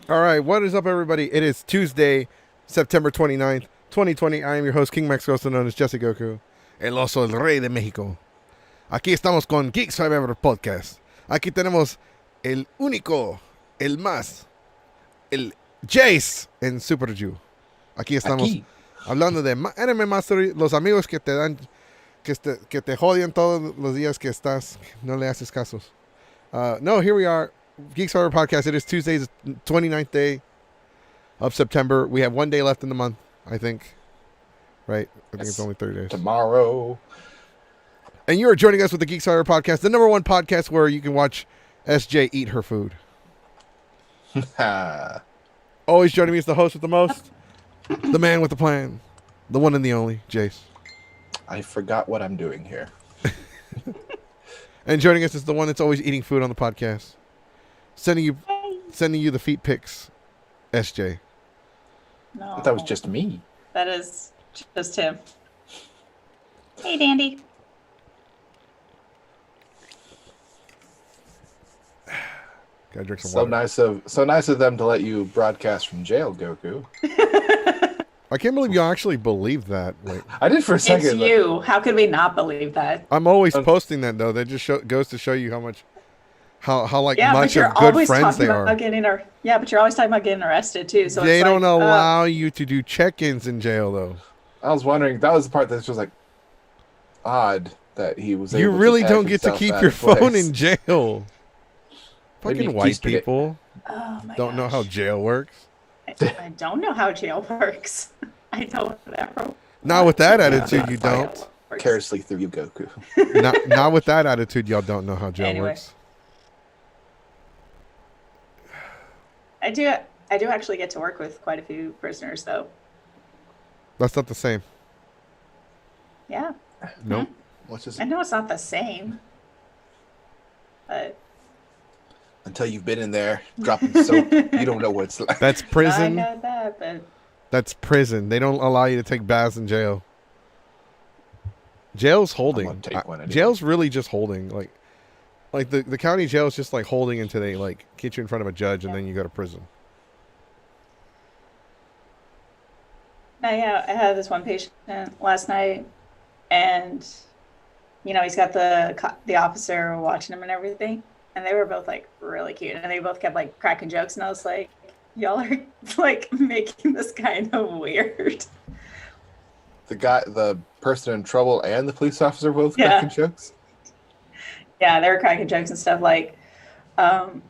All right, what is up, everybody? It is Tuesday, September 29th, 2020. I am your host, King Max, also known as Jesse Goku, el oso, el rey de México. Aquí estamos con Geeks Forever Podcast. Aquí tenemos el único, el más, el Jace en Super Jew. Aquí estamos hablando de Anime Mastery, los amigos que te dan, que te jodian todos los días que estás, no le haces casos. No, here we are. Geeks Forever Podcast. It is Tuesday, the 29th day of September. We have 1 day left in the month, I think. Right? I think it's only 30 days. Tomorrow. And you are joining us with the Geeks Forever Podcast, the number one podcast where you can watch SJ eat her food. Always joining me is the host with the most, the man with the plan, the one and the only, Jace. I forgot what I'm doing here. And joining us is the one that's always eating food on the podcast. Sending you the feet pics, SJ. No. That was just me. That is just him. Hey, Dandy. Gotta drink some So water. nice of them to let you broadcast from jail, Goku. I can't believe y'all actually believe that. Wait. I did for a It's second. you. How could we not believe that? I'm always posting that though. That just goes to show you how much, how like Yeah, but much you're of good always friends talking they about are. yeah, but you're always talking about getting arrested too. So They it's don't like, allow you to do check-ins in jail though. I was wondering. That was the part that's just like odd that he was. You able really to don't get to keep your phone in jail. Maybe Fucking he white keistered it. people oh my don't know how gosh. jail works. I don't know how jail works. I don't ever. Not with that want to attitude, know you how jail don't. works. Carelessly through you, Goku. Not with that attitude, y'all don't know how jail Anyway. works. I do actually get to work with quite a few prisoners though. That's not the same. Yeah. Nope. What's this? I know it's not the same. But Until you've been in there dropping soap, you don't know what it's like. That's I prison. had that, but That's prison. They don't allow you to take baths in jail. Jail's holding. gonna take one anyway. Jail's really just holding. Like the county jail is just like holding until they like get you in front of a judge and then you go to prison. yeah, I had this one patient last night, and he's got the officer watching him and everything, and they were both like really cute, and they both kept like cracking jokes, and I was like, y'all are like making this kind of weird. The person in trouble and the police officer both Yeah. cracking jokes. Yeah, they were cracking jokes and stuff like, it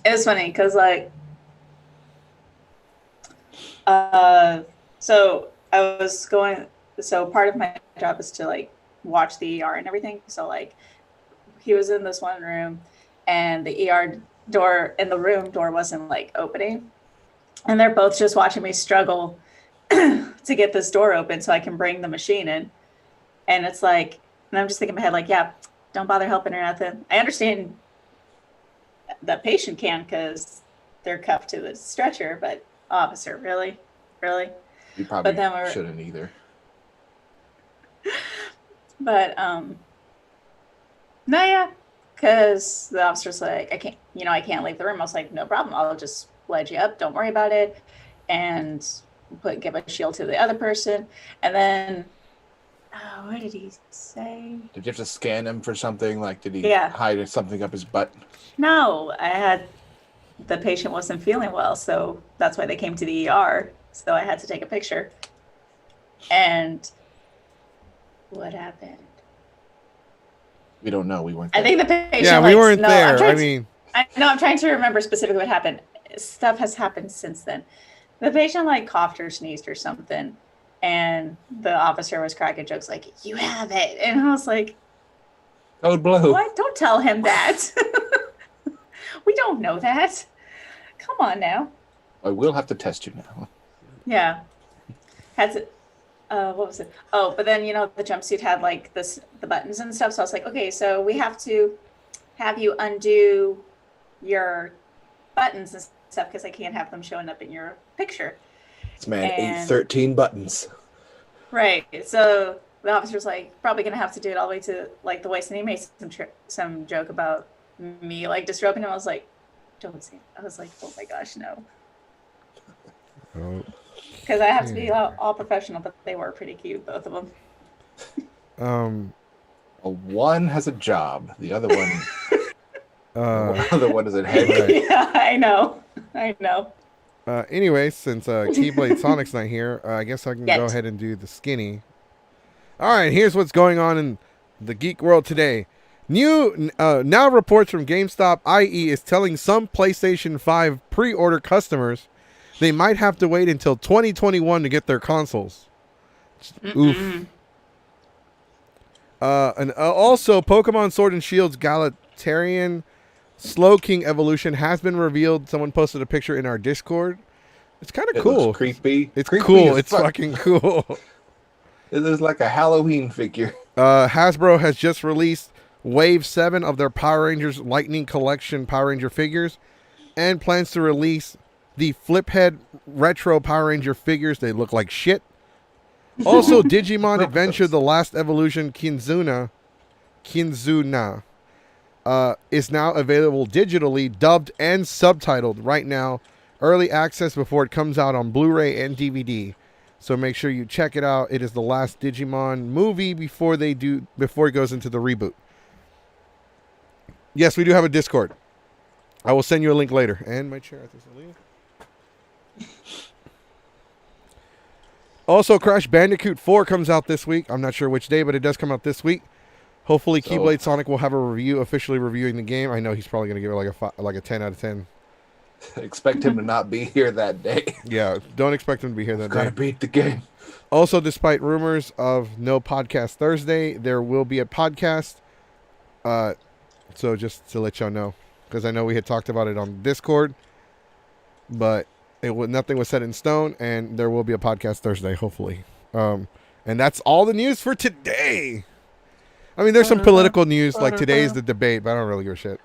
was funny because like, so part of my job is to like watch the ER and everything. So like, he was in this one room, and the ER door in the room door wasn't like opening, and they're both just watching me struggle to get this door open so I can bring the machine in. And it's like, and I'm just thinking in my head like, yeah, don't bother helping or nothing. I understand the patient can because they're cuffed to the stretcher, but officer, really? You probably But then shouldn't either. But no, yeah, because the officer's like, I can't leave the room. I was like, no problem. I'll just ledge you up. Don't worry about it. And give a shield to the other person. And then, what did he say? Did you have to scan him for something? Like, did he Yeah. hide something up his butt? No, the patient wasn't feeling well. So that's why they came to the ER. So I had to take a picture. And what happened? We don't know. We weren't I there. think the patient. Yeah, we weren't there. I'm trying to remember specifically what happened. Stuff has happened since then. The patient like coughed or sneezed or something, and the officer was cracking jokes like, "You have it," and I was like, Code blue. "What? Don't tell him that. We don't know that. Come on now." I will have to test you now. Yeah. Had to. What was it? Oh, but then the jumpsuit had like the buttons and stuff. So I was like, okay, so we have to have you undo your buttons and stuff because I can't have them showing up in your picture. This man And- ate 13 buttons. Right. So the officer's like, probably gonna have to do it all the way to like the waist, and he made some joke about me like disrobing him. I was like, don't say. I was like, oh my gosh, no. Oh. Because I have to be all professional, but they were pretty cute, both of them. Well, one has a job. The other one, the other one is at head. Right. Yeah, I know. Anyway, since Keyblade Sonic's not here, I guess I can go ahead and do the skinny. All right, here's what's going on in the geek world today. Now reports from GameStop IE is telling some PlayStation 5 pre-order customers they might have to wait until 2021 to get their consoles. Oof. And also, Pokemon Sword and Shield's Galarian Slowking evolution has been revealed. Someone posted a picture in our Discord. It's kind of It cool. looks creepy. It's Creepy cool. as It's fuck. fucking cool. It is like a Halloween figure. Hasbro has just released Wave 7 of their Power Rangers Lightning Collection Power Ranger figures and plans to release the Fliphead Retro Power Ranger figures. They look like shit. Also, Digimon Adventure The Last Evolution Kinzuna is now available digitally, dubbed and subtitled right now. Early access before it comes out on Blu-ray and DVD. So make sure you check it out. It is the last Digimon movie before it goes into the reboot. Yes, we do have a Discord. I will send you a link later. And my chair, I think, will leave. Also, Crash Bandicoot 4 comes out this week. I'm not sure which day, but it does come out this week. Hopefully, Keyblade Sonic will have a review, officially reviewing the game. I know he's probably going to give it like a 10 out of 10. Expect him to not be here that day. Yeah, don't expect him to be here that day. Gotta beat the game. Also, despite rumors of no podcast Thursday, there will be a podcast. So just to let y'all know, because I know we had talked about it on Discord, but nothing was set in stone, and there will be a podcast Thursday, hopefully. And that's all the news for today. I mean, there's some political news, like today is the debate, but I don't really give a shit.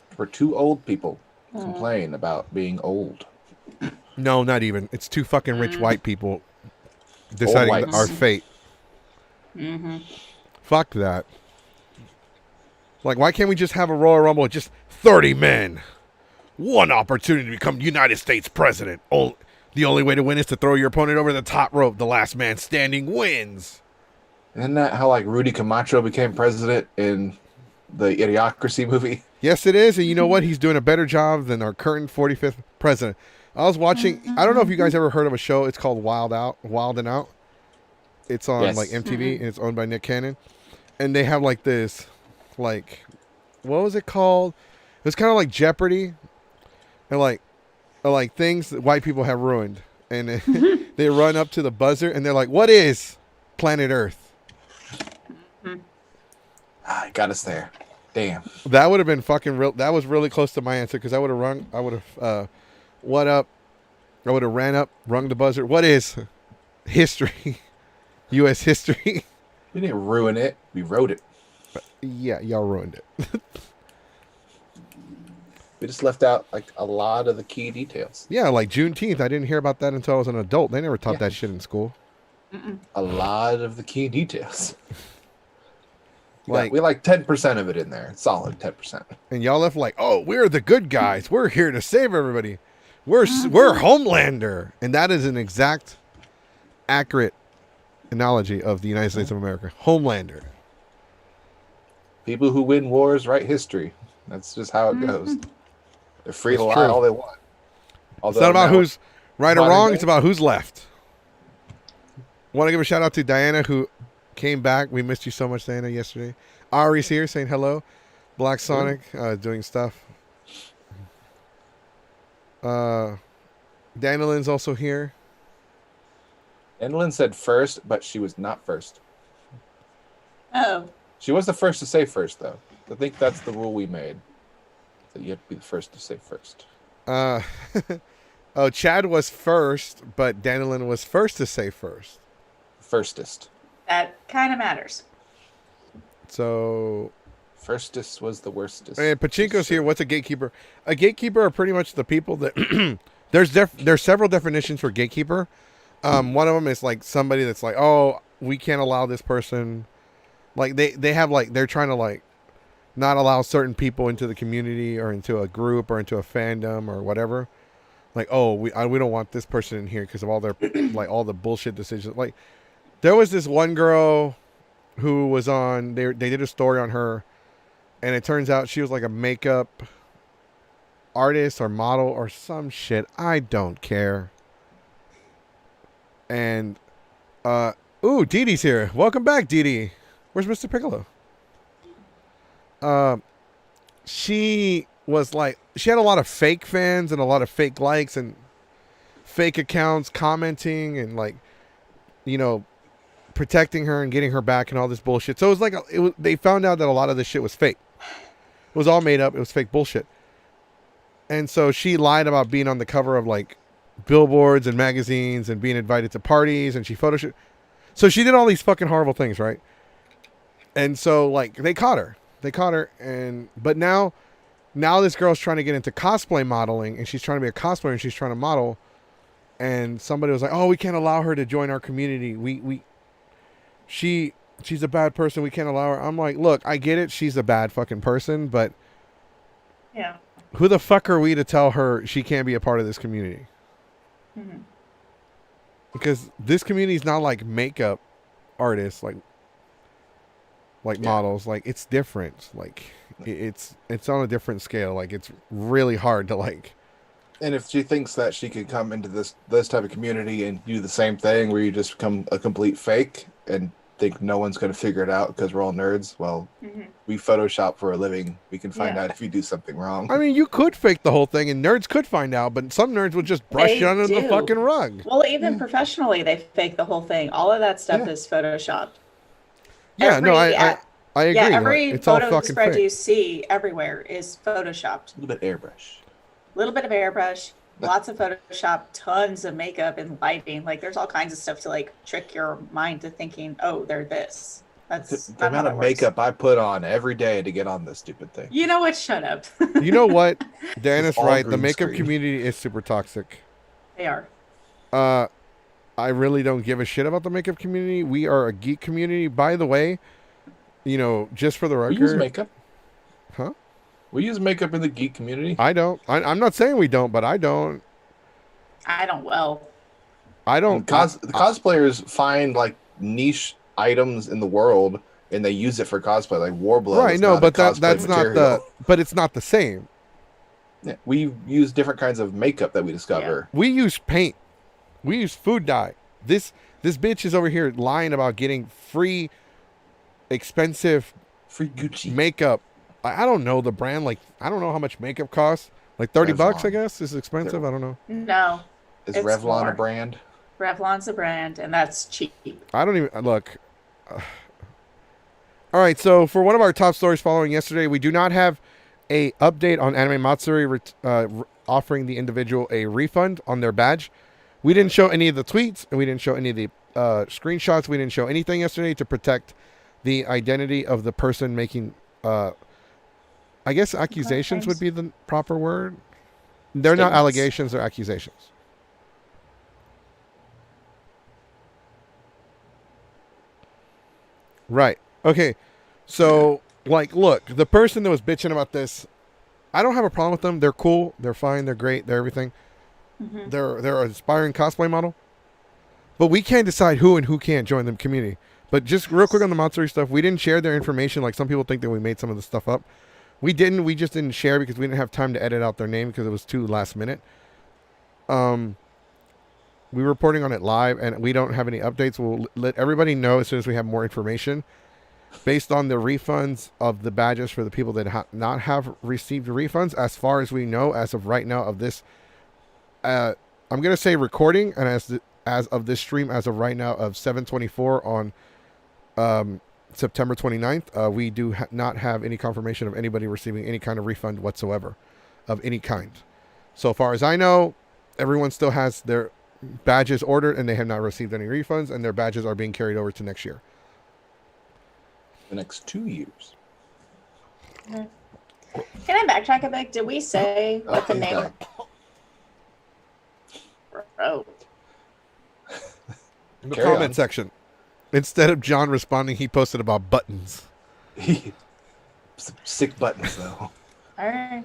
For two old people complain about being old. No, not even. It's two fucking rich white people deciding our fate. Mm-hmm. Fuck that. Like, why can't we just have a Royal Rumble with just 30 men? One opportunity to become United States president. The only way to win is to throw your opponent over the top rope. The last man standing wins. Isn't that how, like, Rudy Camacho became president in the Idiocracy movie? Yes, it is. And you know what? He's doing a better job than our current 45th president. I was watching, I don't know if you guys ever heard of a show. It's called Wild and Out. It's on like MTV, and it's owned by Nick Cannon. And they have like this, like, what was it called? It was kind of like Jeopardy. And like things that white people have ruined. And they run up to the buzzer and they're like, what is planet Earth? Ah, got us there. Damn. That would have been fucking real. That was really close to my answer, because I would have what up? I would have ran up, rung the buzzer. What is history? U.S. history? We didn't ruin it. We wrote it. Yeah, y'all ruined it. We just left out like a lot of the key details. Yeah, like Juneteenth. I didn't hear about that until I was an adult. They never taught that shit in school. A lot of the key details. Like, we like 10% of it in there. Solid 10%. And y'all left like, oh, we're the good guys. We're here to save everybody. We're Homelander. And that is an exact, accurate analogy of the United States of America. Homelander. People who win wars write history. That's just how it goes. They're free to lie all they want. It's not about who's right or wrong. It's about who's left. Want to give a shout out to Diana, who came back. We missed you so much, Diana, yesterday. Ari's here saying hello. Black Sonic doing stuff. Danilyn's also here. Danilyn said first, but she was not first. Oh. She was the first to say first, though. I think that's the rule we made. That you have to be the first to say first. Oh, Chad was first, but Danilyn was first to say first. Firstest. That kind of matters. So... Firstest was the worstest. And Pachinko's here. What's a gatekeeper? A gatekeeper are pretty much the people that... There's several definitions for gatekeeper. One of them is like somebody that's like, oh, we can't allow this person... Like, they have, like, they're trying to, like, not allow certain people into the community or into a group or into a fandom or whatever. Like, oh, we don't want this person in here because of all their, like, all the bullshit decisions. Like, there was this one girl who was on, they did a story on her, and it turns out she was, like, a makeup artist or model or some shit. I don't care. And, ooh, Dee Dee's here. Welcome back, Dee Dee. Where's Mr. Piccolo? She was like, she had a lot of fake fans and a lot of fake likes and fake accounts commenting and, like, you know, protecting her and getting her back and all this bullshit. So it was like, they found out that a lot of this shit was fake. It was all made up. It was fake bullshit. And so she lied about being on the cover of, like, billboards and magazines and being invited to parties, and she photoshoot. So she did all these fucking horrible things, right? And so, like, they caught her. But now this girl's trying to get into cosplay modeling, and she's trying to be a cosplayer, and she's trying to model. And somebody was like, oh, we can't allow her to join our community. she's a bad person. We can't allow her. I'm like, look, I get it. She's a bad fucking person, but Yeah. who the fuck are we to tell her she can't be a part of this community? Mm-hmm. Because this community is not like makeup artists, like models. Like, it's different. Like, it's on a different scale. Like, it's really hard to like. And if she thinks that she could come into this type of community and do the same thing where you just become a complete fake and think no one's going to figure it out because we're all nerds, well, we Photoshop for a living. We can find out if you do something wrong. I mean, you could fake the whole thing and nerds could find out, but some nerds would just brush it under the fucking rug. Well, even professionally, they fake the whole thing. All of that stuff is Photoshopped. Yeah, I agree. Yeah, every it's all photo fucking spread fake. you see everywhere is Photoshopped. A little bit airbrush. Little bit of airbrush, lots of Photoshop, tons of makeup and lighting. Like, there's all kinds of stuff to like trick your mind to thinking, oh, they're this. That's the amount of makeup I put on every day to get on this stupid thing. You know what? Shut up. You know what? Dan is right. The green makeup screen. community is super toxic. They are. I really don't give a shit about the makeup community. We are a geek community. By the way, you know, just for the record. We use makeup. Huh? We use makeup in the geek community. I don't. I'm not saying we don't, but I don't. I don't. Well, I don't. The cosplayers find like niche items in the world and they use it for cosplay, like Warblood. Right, no, but that's material. not the. But it's not the same. Yeah, we use different kinds of makeup that we discover. We use paint. We use food dye. This bitch is over here lying about getting free, expensive, free Gucci makeup. I don't know the brand. Like, I don't know how much makeup costs. Like $30, I guess. Is expensive. I don't know. No. Is Revlon a brand? Revlon's a brand, and that's cheap. I don't even look. All right, so for one of our top stories following yesterday, we do not have a update on Anime Matsuri offering the individual a refund on their badge. We didn't show any of the tweets, and we didn't show any of the screenshots. We didn't show anything yesterday to protect the identity of the person making, I guess accusations would be the proper word. They're not allegations, they're accusations. Right. Okay. So, like, look, the person that was bitching about this, I don't have a problem with them. They're cool. They're fine. They're great. They're everything. Mm-hmm. They're an aspiring cosplay model. But we can't decide who and who can't join the community. But just real quick on the Matsuri stuff, we didn't share their information. Like, some people think that we made some of the stuff up. We didn't. We just didn't share because we didn't have time to edit out their name because it was too last minute. We were reporting on it live, and we don't have any updates. We'll let everybody know as soon as we have more information. Based on the refunds of the badges for the people that not have received refunds, as far as we know, as of right now of this, I'm going to say recording, and as of this stream, as of right now of 7/24 on September 29th, we do not have any confirmation of anybody receiving any kind of refund whatsoever of any kind. So far as I know, everyone still has their badges ordered and they have not received any refunds, and their badges are being carried over to next year. The next 2 years. Can I backtrack a bit? Did we say what the name? Oh. In the comment section, instead of John responding, he posted about buttons. Some sick buttons, though. All right.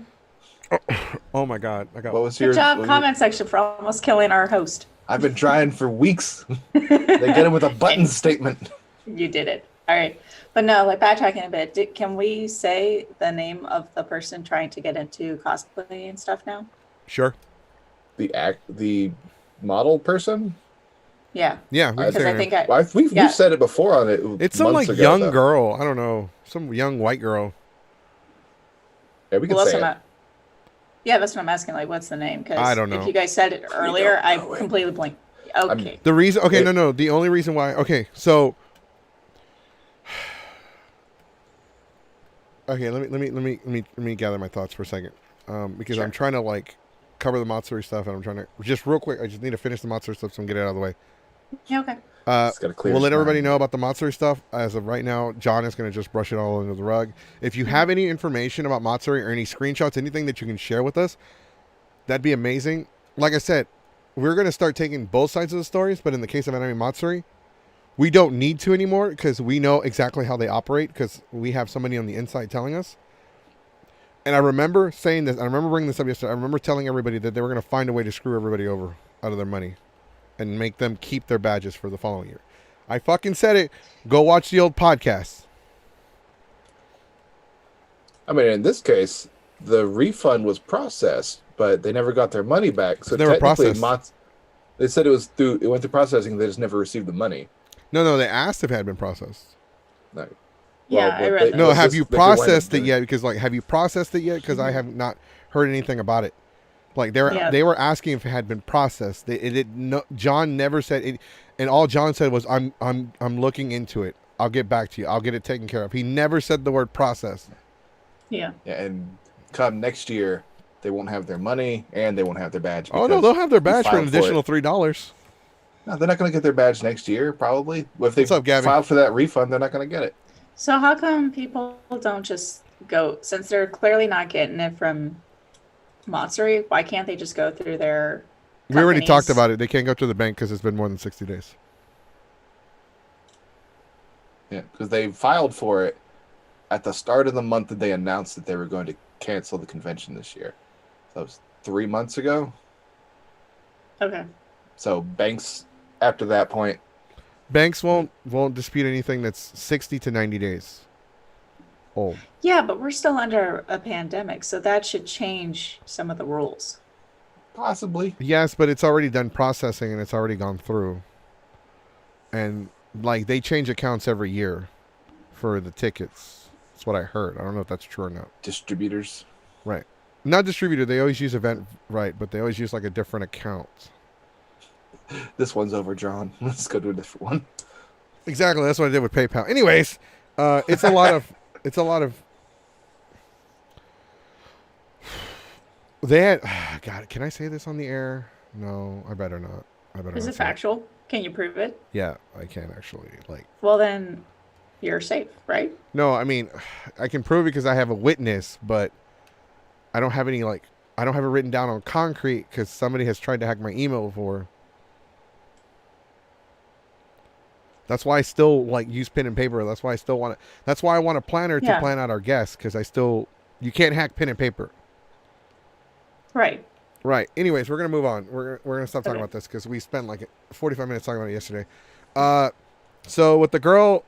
Oh my God! What was Good job, comment section, for almost killing our host. I've been trying for weeks. They get him with a button statement. You did it. All right. But no, like, backtracking a bit, can we say the name of the person trying to get into cosplay and stuff now? Sure. The model person? Yeah. Yeah. Because I think we've said it before on it. It's some like young girl. I don't know. Some young white girl. Yeah, we can say it. Yeah, that's what I'm asking. Like, what's the name? Because I don't know. If you guys said it earlier, I completely blanked. Okay. The reason. Okay, no. The only reason why. Okay, so. Okay, let me gather my thoughts for a second, because I'm trying to like cover the Matsuri stuff, and I'm trying to just real quick. I just need to finish the Matsuri stuff so I can get it out of the way. Yeah, okay. We'll let everybody know about the Matsuri stuff. As of right now, John is going to just brush it all under the rug. If you have any information about Matsuri or any screenshots, anything that you can share with us, that'd be amazing. Like I said, we're going to start taking both sides of the stories, but in the case of Anime Matsuri, We don't need to anymore because we know exactly how they operate because we have somebody on the inside telling us. And I remember saying this. I remember bringing this up yesterday. I remember telling everybody that they were going to find a way to screw everybody over out of their money and make them keep their badges for the following year. I fucking said it. Go watch the old podcasts. I mean, in this case, the refund was processed, but they never got their money back. So Never technically, processed. they said it went through processing. They just never received the money. No, they asked if it had been processed. No. Yeah, I read that. No, have you processed it doing? yet? Because have you processed it yet? Because I have not heard anything about it. Like they were asking if it had been processed. John never said it, and all John said was, "I'm looking into it. I'll get back to you. I'll get it taken care of." He never said the word process. Yeah. Yeah, and come next year, they won't have their money and they won't have their badge. Oh no, they'll have their badge for an additional $3. No, they're not going to get their badge next year, probably. If they filed for that refund, they're not going to get it. So how come people don't just go, since they're clearly not getting it from Monstery, why can't they just go through their companies? We already talked about it. They can't go to the bank because it's been more than 60 days. Yeah, because they filed for it at the start of the month that they announced that they were going to cancel the convention this year. So that was 3 months ago. Okay. So banks, after that point, banks won't dispute anything that's 60 to 90 days old. Yeah, but we're still under a pandemic, so that should change some of the rules. Possibly. Yes, but it's already done processing and it's already gone through. And like they change accounts every year for the tickets. That's what I heard. I don't know if that's true or not. Distributors. Right. Not distributor. They always use Eventbrite, but they always use like a different account. This one's overdrawn. Let's go to a different one. Exactly. That's what I did with PayPal. Anyways, it's a lot of. They had. God, can I say this on the air? No, I better not. Is it factual? Can you prove it? Yeah, I can actually. Well, then you're safe, right? No, I mean, I can prove it because I have a witness, but I don't have any I don't have it written down on concrete because somebody has tried to hack my email before. That's why I still use pen and paper. That's why I still want to. That's why I want a planner to plan out our guests because you can't hack pen and paper. Right. Right. Anyways, we're gonna move on. We're gonna stop talking about this because we spent 45 minutes talking about it yesterday. So with the girl,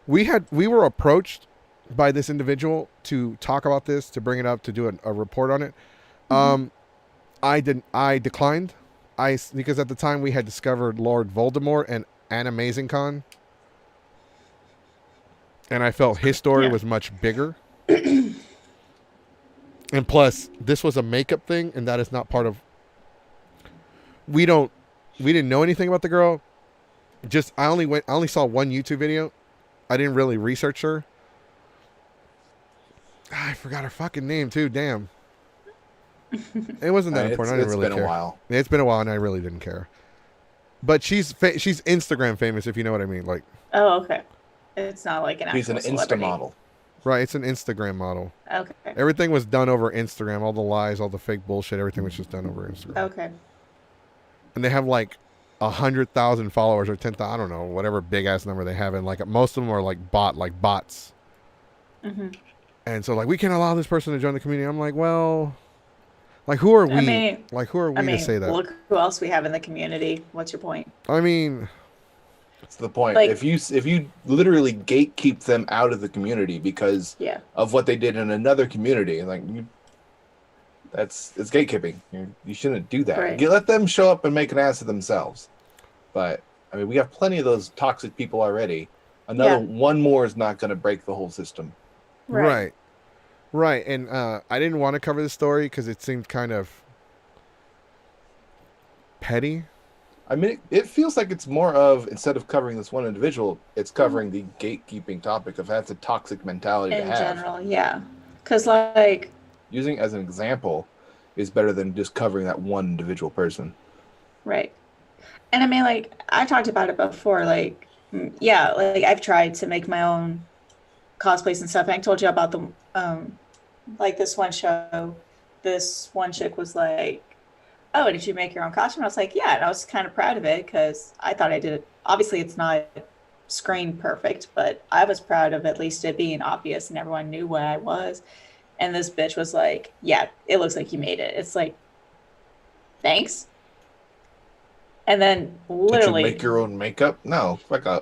we were approached by this individual to talk about this, to bring it up, to do a report on it. Mm-hmm. I declined. Because at the time we had discovered Lord Voldemort and Amazing Con, and I felt his story was much bigger. And plus, this was a makeup thing, and that is not part of. We didn't know anything about the girl. I only saw one YouTube video. I didn't really research her. I forgot her fucking name too. Damn. It wasn't that important. I didn't really care. It's been a while. It's been a while, and I really didn't care. But she's Instagram famous, if you know what I mean. Oh, okay. It's not like an actual celebrity. She's an Insta model. Right, it's an Instagram model. Okay. Everything was done over Instagram. All the lies, all the fake bullshit, everything was just done over Instagram. Okay. And they have 100,000 followers or 10,000, I don't know, whatever big ass number they have, and most of them are bots. Mm-hmm. And so we can't allow this person to join the community. I'm like, well, who are we? Who are we to say that? Look who else we have in the community. What's your point? I mean, that's the point. If you literally gatekeep them out of the community because of what they did in another community, it's gatekeeping. You shouldn't do that. Right. You let them show up and make an ass of themselves. But I mean, we have plenty of those toxic people already. One more is not going to break the whole system. Right. And I didn't want to cover this story because it seemed kind of petty. I mean, it feels like it's more of, instead of covering this one individual, it's covering the gatekeeping topic of that's a toxic mentality to have. In general, yeah. Because using it as an example is better than just covering that one individual person. Right. And I mean, I talked about it before, I've tried to make my own cosplays and stuff. I told you about the, this one show, this one chick was oh, did you make your own costume? I was like, yeah. And I was kind of proud of it because I thought I did it. Obviously, it's not screen perfect, but I was proud of at least it being obvious and everyone knew what I was. And this bitch was like, yeah, it looks like you made it. It's like, thanks. And then Did you literally, make your own makeup? No,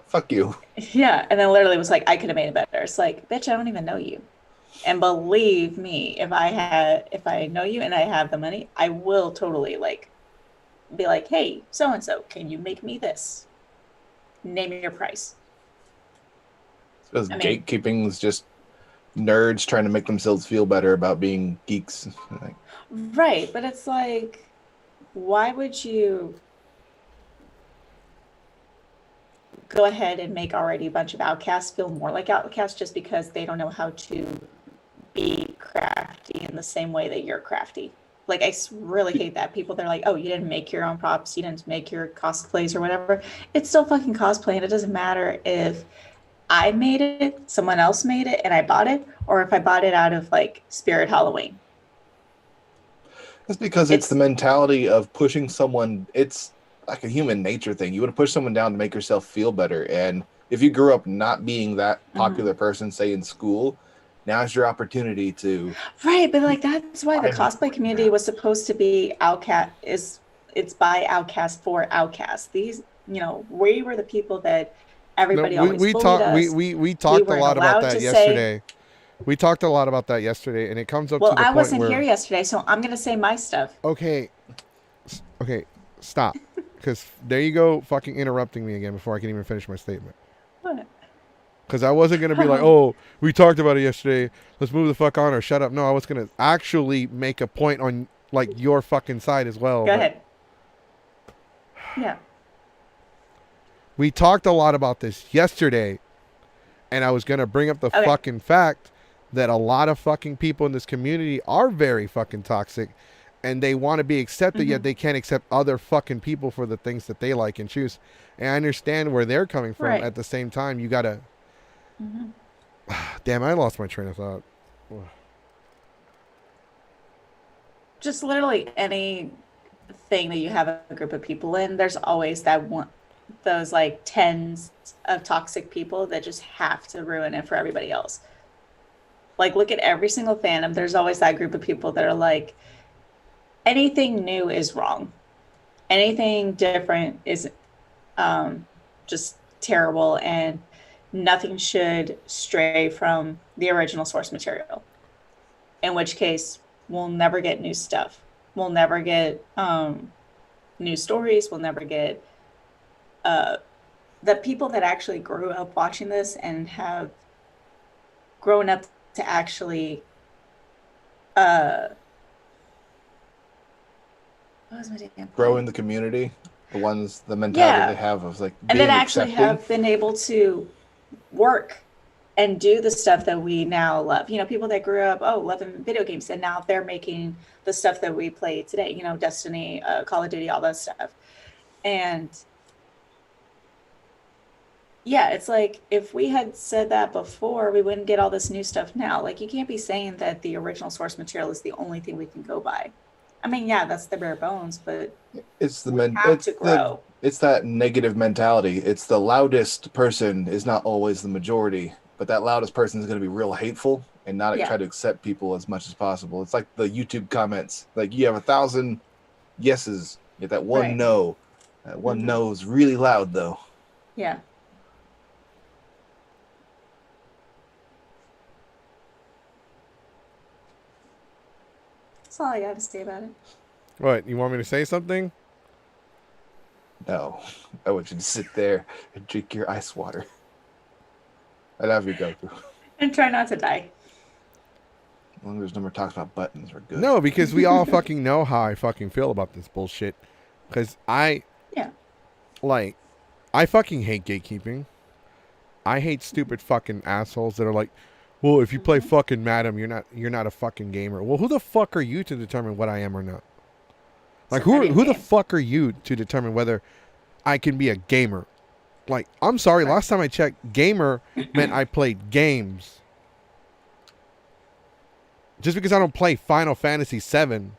fuck you. yeah. And then literally was like, I could have made it better. It's like, bitch, I don't even know you. And believe me, if I know you and I have the money, I will totally like be like, hey, so and so, can you make me this? Name your price. Because gatekeeping is just nerds trying to make themselves feel better about being geeks. Like, right, but it's like, why would you go ahead and make already a bunch of outcasts feel more like outcasts just because they don't know how to be crafty in the same way that you're crafty? Like, I really hate that. People, they're like, oh, you didn't make your own props, you didn't make your cosplays or whatever. It's still fucking cosplay, and it doesn't matter if I made it, someone else made it, and I bought it, or if I bought it out of like Spirit Halloween. that's because it's the mentality of pushing someone. It's like a human nature thing. You want to push someone down to make yourself feel better. And if you grew up not being that popular person, say in school, now's your opportunity to. Right, but like that's why the cosplay community was supposed to be outcast. It's by outcast for outcast. These, we were the people that everybody always bullied us. We talked a lot about that yesterday. We talked a lot about that yesterday, and it comes up to the point where... Well, I wasn't here yesterday, so I'm going to say my stuff. Okay, stop. Because there you go, fucking interrupting me again before I can even finish my statement. What? Because I wasn't going to be like, oh, we talked about it yesterday, let's move the fuck on, or shut up. No, I was going to actually make a point on, like, your fucking side as well. Go ahead. Yeah. We talked a lot about this yesterday, and I was going to bring up the fucking fact that a lot of fucking people in this community are very fucking toxic, and they want to be accepted, yet they can't accept other fucking people for the things that they like and choose. And I understand where they're coming from. Right. At the same time, you gotta... Damn, I lost my train of thought. Just literally anything that you have a group of people in, there's always that one, those like tens of toxic people that just have to ruin it for everybody else. Like, look at every single fandom. There's always that group of people that are like, anything new is wrong. Anything different is just terrible, and nothing should stray from the original source material. In which case, we'll never get new stuff. We'll never get new stories. We'll never get the people that actually grew up watching this and have grown up to actually grow in the community, the mentality they have of like being and then actually accepted. Have been able to work and do the stuff that we now love. People that grew up loving video games, and now they're making the stuff that we play today, Destiny, Call of Duty, all that stuff. And yeah, it's like, if we had said that before, we wouldn't get all this new stuff now. Like, you can't be saying that the original source material is the only thing we can go by. I mean, yeah, that's the bare bones, but it's it's that negative mentality. It's the loudest person is not always the majority, but that loudest person is going to be real hateful and not try to accept people as much as possible. It's like the YouTube comments. Like, you have 1,000 yeses, yet that one no. That one no is really loud, though. Yeah. That's all I got to say about it. What, you want me to say something? No. I want you to sit there and drink your ice water. I love you, Goku. And try not to die. As long as there's no more talks about buttons, we're good. No, because we all fucking know how I fucking feel about this bullshit. Because I fucking hate gatekeeping. I hate stupid fucking assholes that are like, well, if you play fucking Madam, you're not a fucking gamer. Well, who the fuck are you to determine what I am or not? Like, who the fuck are you to determine whether I can be a gamer? Like, I'm sorry, last time I checked, gamer meant I played games. Just because I don't play Final Fantasy VII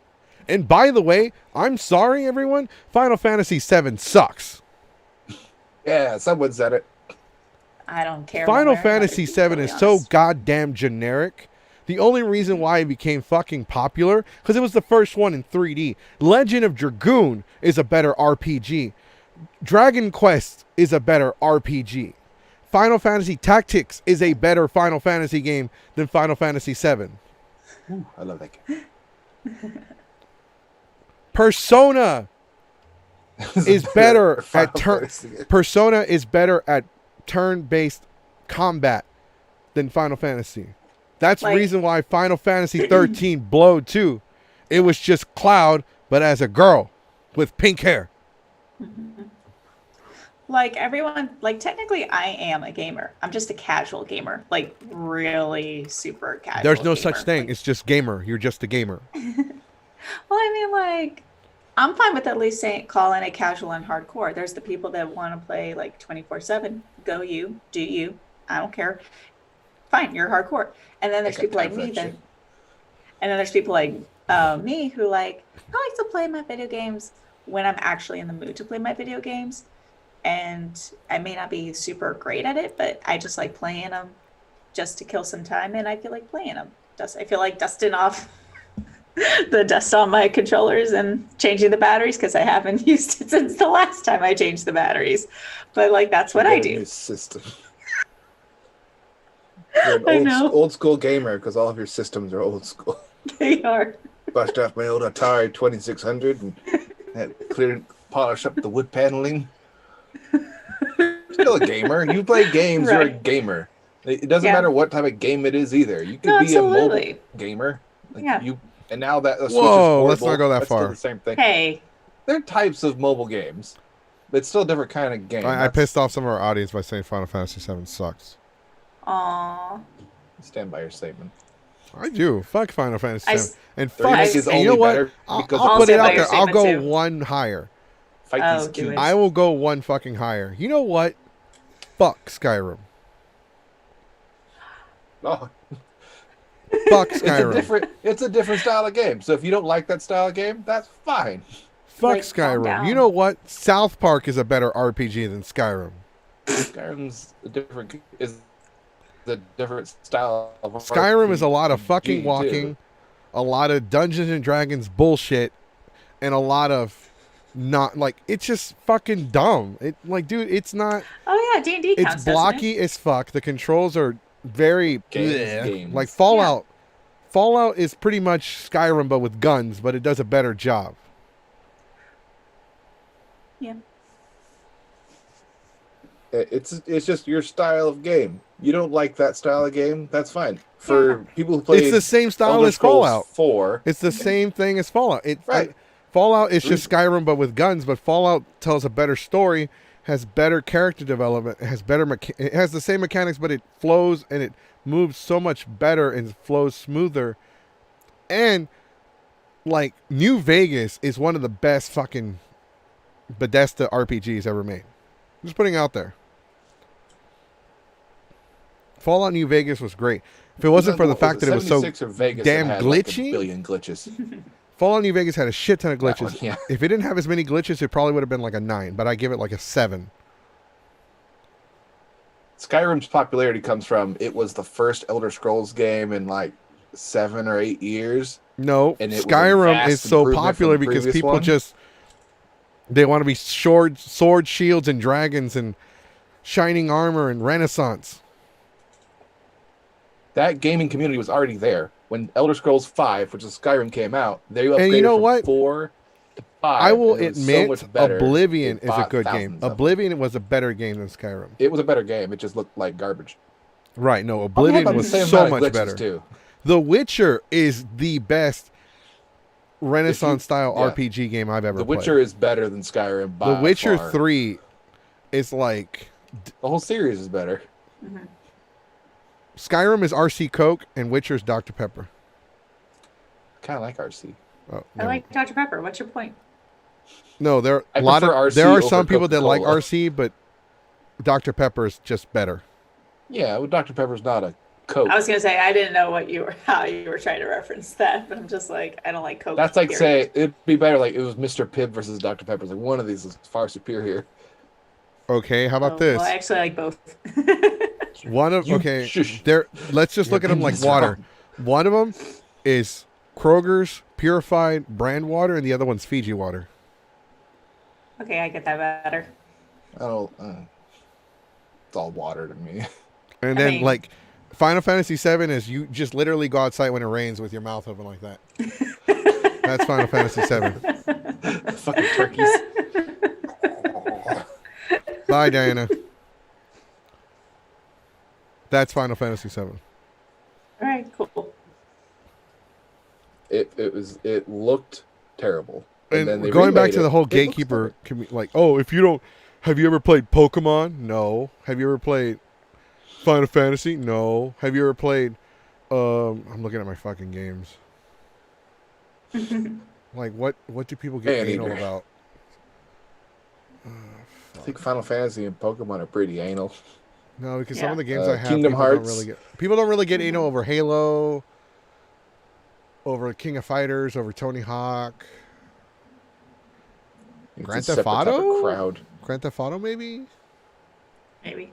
And by the way, I'm sorry, everyone. Final Fantasy VII sucks. Yeah, someone said it. I don't care. Final one way or another, Fantasy to be VII totally is so honest. goddamn generic. The only reason why it became fucking popular, because it was the first one in 3D. Legend of Dragoon is a better RPG. Dragon Quest is a better RPG. Final Fantasy Tactics is a better Final Fantasy game than Final Fantasy VII. Ooh, I love that game. Persona is better Final at turn. Fantasy game. Persona is better at turn-based combat than Final Fantasy. That's the Like- reason why Final Fantasy 13 blowed too. It was just Cloud, but as a girl with pink hair. Like everyone, like technically I am a gamer. I'm just a casual gamer, like really super casual. There's no gamer. such thing. Like, It's just gamer. You're just a gamer. well, I mean, like I'm fine with at least saying calling it casual and hardcore. There's the people that want to play like 24/7. Go you, do you? I don't care. Fine, you're hardcore. And then there's I got people like time for me that that, shit. and then there's people like me who like I like to play my video games when I'm actually in the mood to play my video games. And I may not be super great at it, but I just like playing them just to kill some time, and I feel like playing them. I feel like dusting off the dust on my controllers and changing the batteries because I haven't used it since the last time I changed the batteries. But like that's what I Get a new do. system. You're I an know. old school gamer because all of your systems are old school. They are. Bust out my old Atari 2600 and had polish up the wood paneling. Still a gamer. You play games, you're a Right. gamer. It doesn't Yeah. matter what type of game it is either. You could No, be a mobile absolutely. gamer. Like Yeah. and now that the Switch Whoa, is let's not portable, go that that's still far. the same thing. Hey, There are types of mobile games. It's still a different kind of game. I That's- pissed off some of our audience by saying Final Fantasy VII sucks. aw. Stand by your statement. I do. Fuck Final Fantasy I VII. s- And The fuck, remake is and you know only what? better I'll because put I'll it stand out by your there. I'll go statement, too. one higher. fight Oh, these do cubes. it. I will go one fucking higher. You know what? Fuck Skyrim. Oh, Fuck it's a Skyrim. different style of game. So if you don't like that style of game, that's fine. Fuck Like, calm Skyrim. down. You know what? South Park is a better RPG than Skyrim. Skyrim's a different style of Skyrim is a lot of RPG fucking too. walking, a lot of Dungeons and Dragons bullshit, and a lot of not like it's just fucking dumb. It like, dude, it's not. Oh yeah, D&D counts. It's doesn't it? blocky as fuck. The controls are very Games. like Fallout. Fallout is pretty much Skyrim but with guns, but it does a better job. Yeah. It's just your style of game. You don't like that style of game, that's fine. For people who play It's the same style Elder as Scrolls Fallout. 4, It's the same thing as Fallout. Right. Fallout is just Skyrim but with guns, but Fallout tells a better story, has better character development, it has better it has the same mechanics, but it flows and it moves so much better and flows smoother. And like New Vegas is one of the best fucking Bethesda RPGs ever made. Just putting it out there. Fallout New Vegas was great. If it wasn't for the fact that it was so 76 or Vegas damn that had like glitchy? a billion glitches. Fallout New Vegas had a shit ton of That glitches. one, yeah. If it didn't have as many glitches, it probably would have been like a 9, but I give it like a 7. Skyrim's popularity comes from it was the first Elder Scrolls game in like 7 or 8 years. No, And it was a Skyrim vast is so improvement popular from the because previous people one. just they want to be sword, shields, and dragons and shining armor and Renaissance. That gaming community was already there when Elder Scrolls 5, which is Skyrim, came out. They upgraded And you know from what? 4 to 5. I will and it was admit, so much better. Oblivion They is a bought good game. thousands of them. Oblivion was a better game than Skyrim. It was a better game. It just looked like garbage. Right? No, Probably had Oblivion about the was same so amount of much glitches, better. too. The Witcher is the best Renaissance style yeah. RPG game I've ever The played. Witcher is better than Skyrim by The Witcher far. 3 is like The whole series is better. Skyrim is RC Coke and Witcher's Dr. Pepper. Kind of like RC. Oh, I never- like Dr. Pepper. What's your point? no, there I a lot of prefer RC there are over some people that like Coca-Cola. RC, but Dr. Pepper is just better. Yeah, well, Dr. Pepper's not a Coke. I was gonna say I didn't know how you were trying to reference that, but I'm just like I don't like Coke. That's like period. say it'd be better like it was Mr. Pibb versus Dr. Pepper. Like one of these is far superior. Okay, how about Oh, this? well, I actually like both. Shush. there. Let's just Your look at them like opinion's water. wrong. One of them is Kroger's purified brand water, and the other one's Fiji water. Okay, I get that better. I don't. It's all water to me. And I then mean- like Final Fantasy VII is you just literally go outside when it rains with your mouth open like that. That's Final Fantasy VII. Fucking turkeys. Bye, Diana. That's Final Fantasy VII. All right, cool. It looked terrible. And then they going back remade to it. the whole It looks gatekeeper, like, oh, if you don't, have you ever played Pokemon? No. Have you ever played Final Fantasy? No. Have you ever played? I'm looking at my fucking games. Like, what do people get Man anal eater. about? I think Final Fantasy and Pokemon are pretty anal. No, because some Yeah. of the games I have, Kingdom people don't Hearts. really get. People don't really get anal over Halo, over King of Fighters, over Tony Hawk, It's Grand a separate Theft type of Auto? crowd. Grand Theft Auto, maybe. Maybe.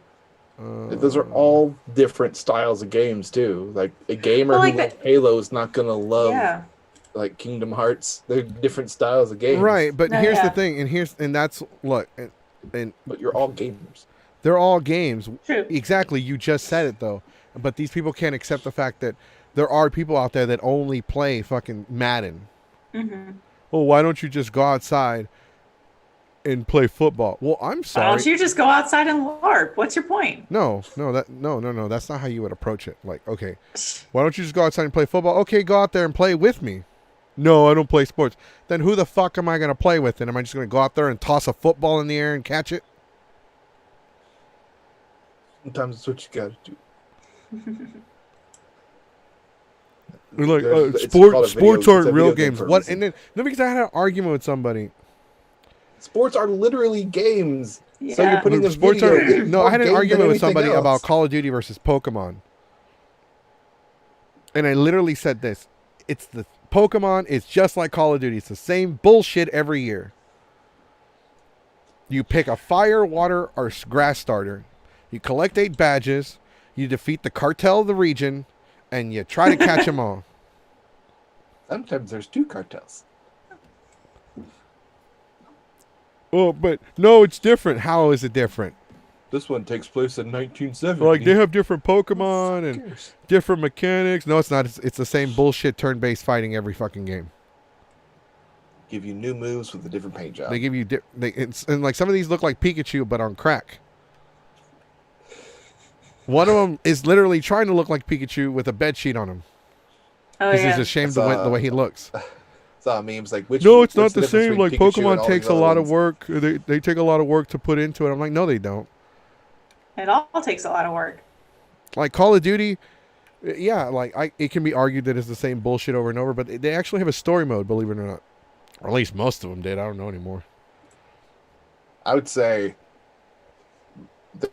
Those are all different styles of games too. Like a gamer Well, like who loves Halo is not gonna love Yeah. like Kingdom Hearts. They're different styles of games. Right, but No, here's the yeah. thing, and that's look, and But you're all gamers. they're all games. True. Exactly, you just said it though. But these people can't accept the fact that there are people out there that only play fucking Madden. Mm-hmm. Well, why don't you just go outside and play football? Well, I'm Why sorry. don't you just go outside and LARP? What's your point? No, that's not how you would approach it. Like, okay, why don't you just go outside and play football? Okay, go out there and play with me. No, I don't play sports. Then who the fuck am I going to play with? And am I just going to go out there and toss a football in the air and catch it? Sometimes it's what you gotta do. We're like, It's called a sports video- aren't it's a real video game games. for a What? reason. And then no, because I had an argument with somebody. Sports are literally games. Yeah. So you're putting No, a sports video are. in No, more I had an game than argument with anything somebody else. about Call of Duty versus Pokemon, and I literally said this: it's the Pokemon. It's just like Call of Duty. It's the same bullshit every year. You pick a fire, water, or grass starter. You collect 8 badges. You defeat the cartel of the region, and you try to catch them all. Sometimes there's 2 cartels. Oh, but no, it's different. How is it different? This one takes place in 1970. Like they have different Pokemon Who and cares? different mechanics. No, it's not. It's the same bullshit turn-based fighting every fucking game. Give you new moves with a different paint job. They give you and like some of these look like Pikachu but on crack. One of them is literally trying to look like Pikachu with a bed sheet on him. Oh Because yeah. he's ashamed That's, the way he looks. Saw memes like which. No, it's not what's the difference same. between Like Pikachu and Pokemon all takes a these other lot of ones? work. They take a lot of work to put into it. I'm like, no, they don't. It all takes a lot of work. Like Call of Duty, yeah, like it can be argued that it's the same bullshit over and over, but they actually have a story mode, believe it or not. Or at least most of them did. I don't know anymore. I would say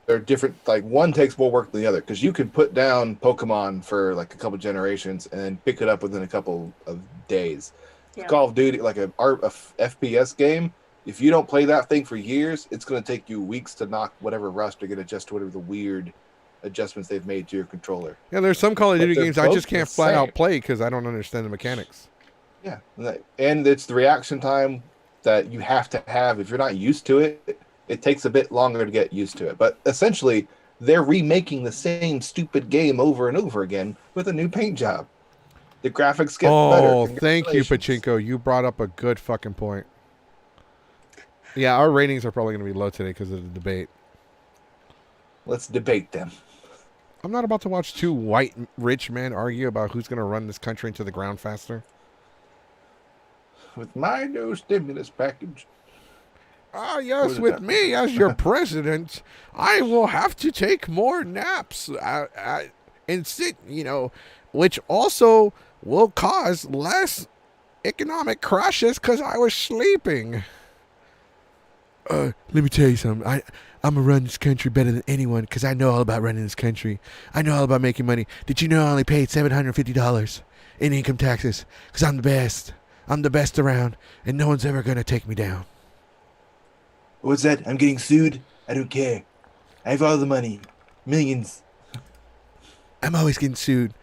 they're different. Like one takes more work than the other because you could put down Pokemon for like a couple generations and then pick it up within a couple of days. Yeah. Call of Duty, like a FPS game, if you don't play that thing for years, it's going to take you weeks to knock whatever rust or get adjust to whatever the weird adjustments they've made to your controller. Yeah, there's some Call of But Duty they're games I both just can't the flat out same. play because I don't understand the mechanics. Yeah, and it's the reaction time that you have to have. If you're not used to it, it takes a bit longer to get used to it. But essentially, they're remaking the same stupid game over and over again with a new paint job. The graphics get better. Oh, thank you, Congratulations. Pachinko. You brought up a good fucking point. Yeah, our ratings are probably going to be low today because of the debate. Let's debate them. I'm not about to watch 2 white rich men argue about who's going to run this country into the ground faster. With my new stimulus package. Ah, What yes, is with that? me as your president, I will have to take more naps and sit, which also will cause less economic crashes because I was sleeping. Let me tell you something. I'm gonna run this country better than anyone because I know all about running this country. I know all about making money. Did you know I only paid $750 in income taxes because I'm the best. I'm the best around, and no one's ever gonna take me down. What's that? I'm getting sued? I don't care. I have all the money. Millions. I'm always getting sued.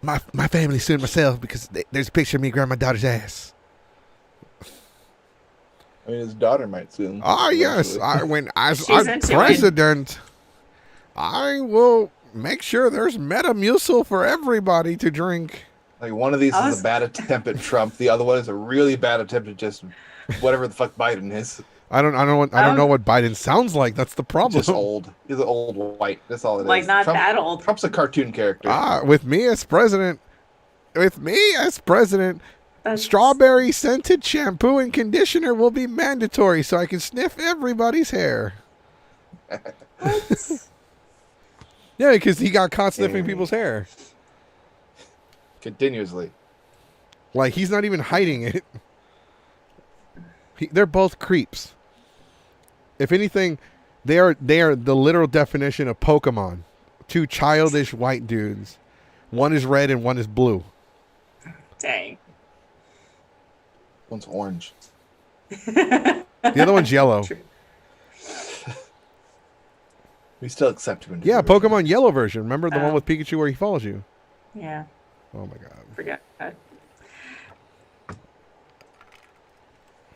My family sued myself because there's a picture of me grabbing my daughter's ass. I mean, his daughter might sue him. Ah, yes. When as She's I'm into it. president, I will make sure there's Metamucil for everybody to drink. Like, one of these is a bad attempt at Trump. The other one is a really bad attempt at just whatever the fuck Biden is. I don't know what Biden sounds like. That's the problem. Just old. He's an old white. That's all it is. Like, not Trump, that old. Trump's a cartoon character. With me as president, strawberry scented shampoo and conditioner will be mandatory so I can sniff everybody's hair. What? Yeah, because he got caught sniffing people's hair. Continuously. Like, he's not even hiding it. They're both creeps. If anything, they are the literal definition of Pokemon. Two childish white dudes. One is red and one is blue. Dang. One's orange. The other one's yellow. We still accept him. Yeah, Pokemon Yellow version. Remember the one with Pikachu where he follows you? Yeah. Oh my god. Forget.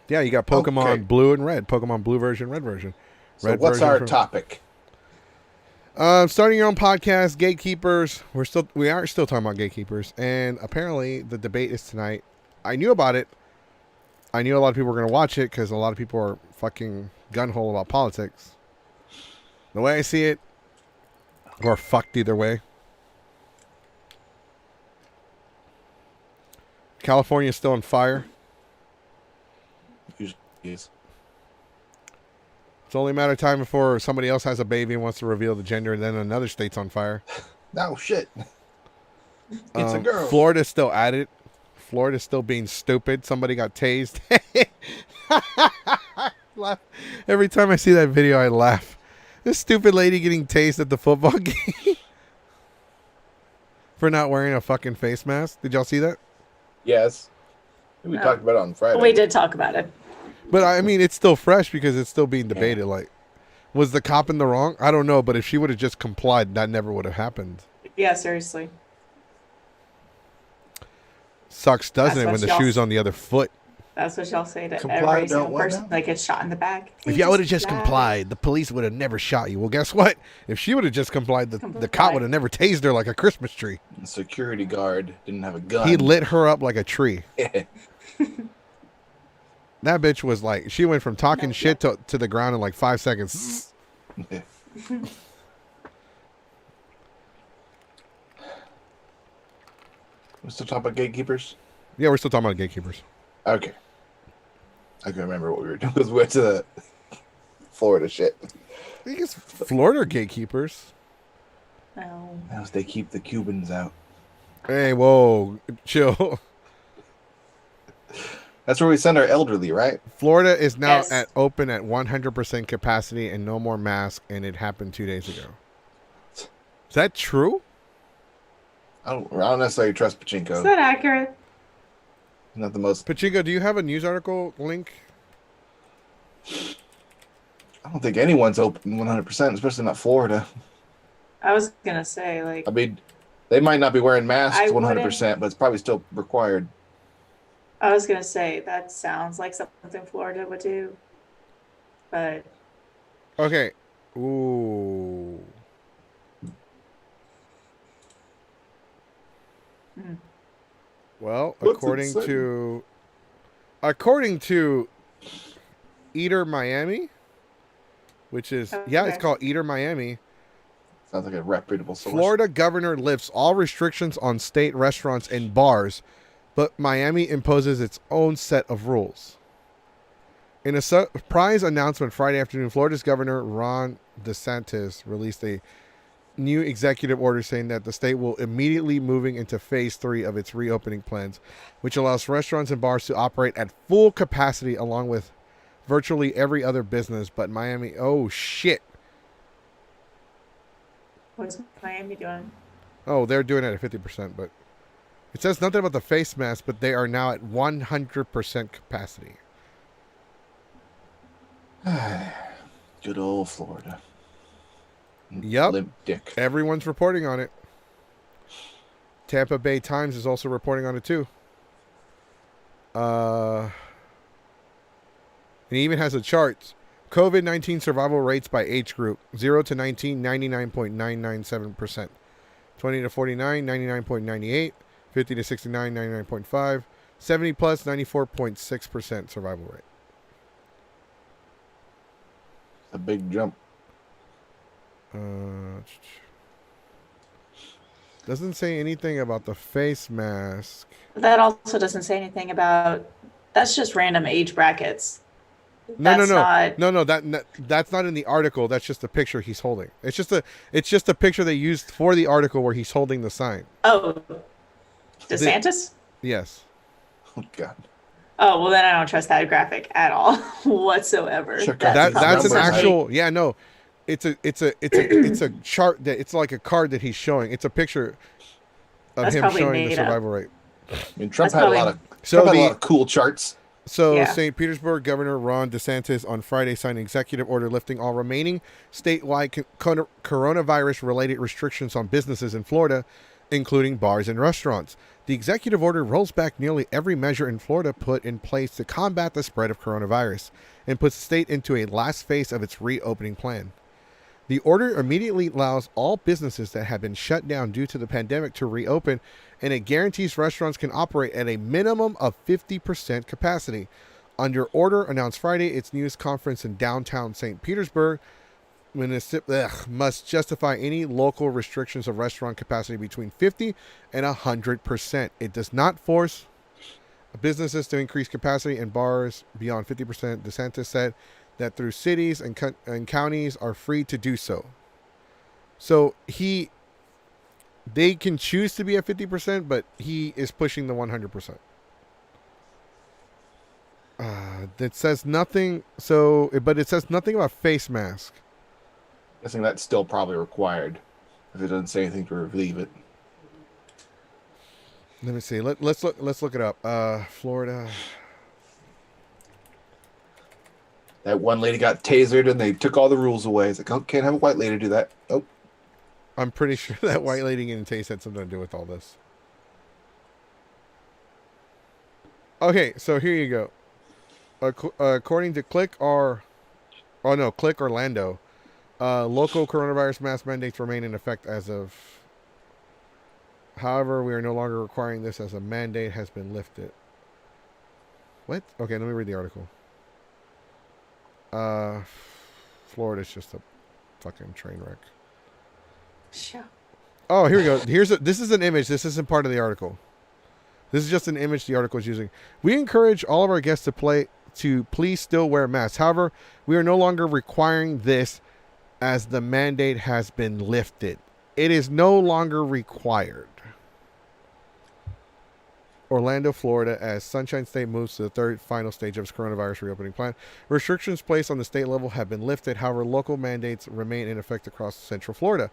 Yeah, you got Pokemon Blue and Red. Pokemon Blue version, Red version. So what's our topic? Starting your own podcast, gatekeepers. We are still talking about gatekeepers, and apparently the debate is tonight. I knew about it. I knew a lot of people were going to watch it because a lot of people are fucking gun-hole about politics. The way I see it, we're fucked either way. California's still on fire. Yes. It's only a matter of time before somebody else has a baby and wants to reveal the gender, and then another state's on fire. No shit. It's a girl. Florida's still at it. Florida's still being stupid. Somebody got tased. Every time I see that video, I laugh. This stupid lady getting tased at the football game for not wearing a fucking face mask. Did y'all see that? Yes. We talked about it on Friday. We did talk about it. But I mean, it's still fresh because it's still being debated. Yeah. Like, was the cop in the wrong? I don't know. But if she would have just complied, that never would have happened. Yeah, seriously. Sucks, doesn't it, when the shoe's on the other foot? That's what y'all say to every single person that gets shot in the back. If y'all would have just complied, the police would have never shot you. Well, guess what? If she would have just complied, the cop would have never tased her like a Christmas tree. The security guard didn't have a gun. He lit her up like a tree. That bitch was like, she went from talking shit to the ground in like 5 seconds. We're still talking about gatekeepers? Yeah, we're still talking about gatekeepers. Okay. I can remember what we were doing because we went to the Florida shit. I think it's Florida gatekeepers. No. As they keep the Cubans out. Hey, whoa, chill. That's where we send our elderly, right? Florida is now open at 100% capacity and no more masks, and it happened 2 days ago. Is that true? I don't necessarily trust Pachinko. Is that accurate? Not the most. Pachinko, do you have a news article link? I don't think anyone's open 100%, especially not Florida. I was gonna say, like, I mean, they might not be wearing masks 100%, but it's probably still required. I was gonna say that sounds like something Florida would do, but okay. Ooh. Well, according to Eater Miami, which is it's called Eater Miami. Sounds like a reputable source. Florida governor lifts all restrictions on state restaurants and bars, but Miami imposes its own set of rules. In a surprise announcement Friday afternoon, Florida's Governor Ron DeSantis released a new executive order saying that the state will immediately moving into phase 3 of its reopening plans, which allows restaurants and bars to operate at full capacity along with virtually every other business, but Miami. Oh shit! What's Miami doing? Oh, they're doing it at 50%, but it says nothing about the face mask. But they are now at 100% capacity. Good old Florida. Yep. Limp dick. Everyone's reporting on it. Tampa Bay Times is also reporting on it too. It even has a chart. COVID-19 survival rates by age group. 0 to 19, 99.997%. 20 to 49, 99.98. 50 to 69, 99.5. 70 plus, 94.6% survival rate. A big jump. Doesn't say anything about the face mask. That also doesn't say anything about. That's just random age brackets. No. Not, That's not in the article. That's just a picture he's holding. It's just a picture they used for the article where he's holding the sign. Oh, DeSantis? Yes. Oh God. Oh well, then I don't trust that graphic at all whatsoever. Check out That's an numbers. actual. Yeah, no. It's a chart that it's like a card that he's showing. It's a picture of That's him probably showing the made up. survival rate. I mean, Trump That's had probably- a lot of cool charts. So Yeah. St. Petersburg Governor Ron DeSantis on Friday signed an executive order lifting all remaining statewide coronavirus-related restrictions on businesses in Florida, including bars and restaurants. The executive order rolls back nearly every measure in Florida put in place to combat the spread of coronavirus and puts the state into a last phase of its reopening plan. The order immediately allows all businesses that have been shut down due to the pandemic to reopen, and it guarantees restaurants can operate at a minimum of 50% capacity. Under order announced Friday, its news conference in downtown St. Petersburg must justify any local restrictions of restaurant capacity between 50 and 100%. It does not force businesses to increase capacity in bars beyond 50%. DeSantis said that through cities and counties are free to do so. So they can choose to be at 50%, but he is pushing the 100%. That says nothing. But it says nothing about face mask. I think that's still probably required if it doesn't say anything to relieve it. Let me see. Let's look it up. Florida. That one lady got tasered and they took all the rules away. It's like, oh, can't have a white lady do that. Oh, I'm pretty sure that white lady getting tased had something to do with all this. Okay, so here you go. According to Click Orlando, local coronavirus mask mandates remain in effect as of. However, we are no longer requiring this as a mandate has been lifted. What? Okay, let me read the article. Florida's just a fucking train wreck. Sure. Oh, here we go. This is an image. This isn't part of the article. This is just an image the article is using. We encourage all of our guests to please still wear masks. However, we are no longer requiring this as the mandate has been lifted. It is no longer required. Orlando, Florida, as Sunshine State moves to the third final stage of its coronavirus reopening plan. Restrictions placed on the state level have been lifted. However, local mandates remain in effect across Central Florida.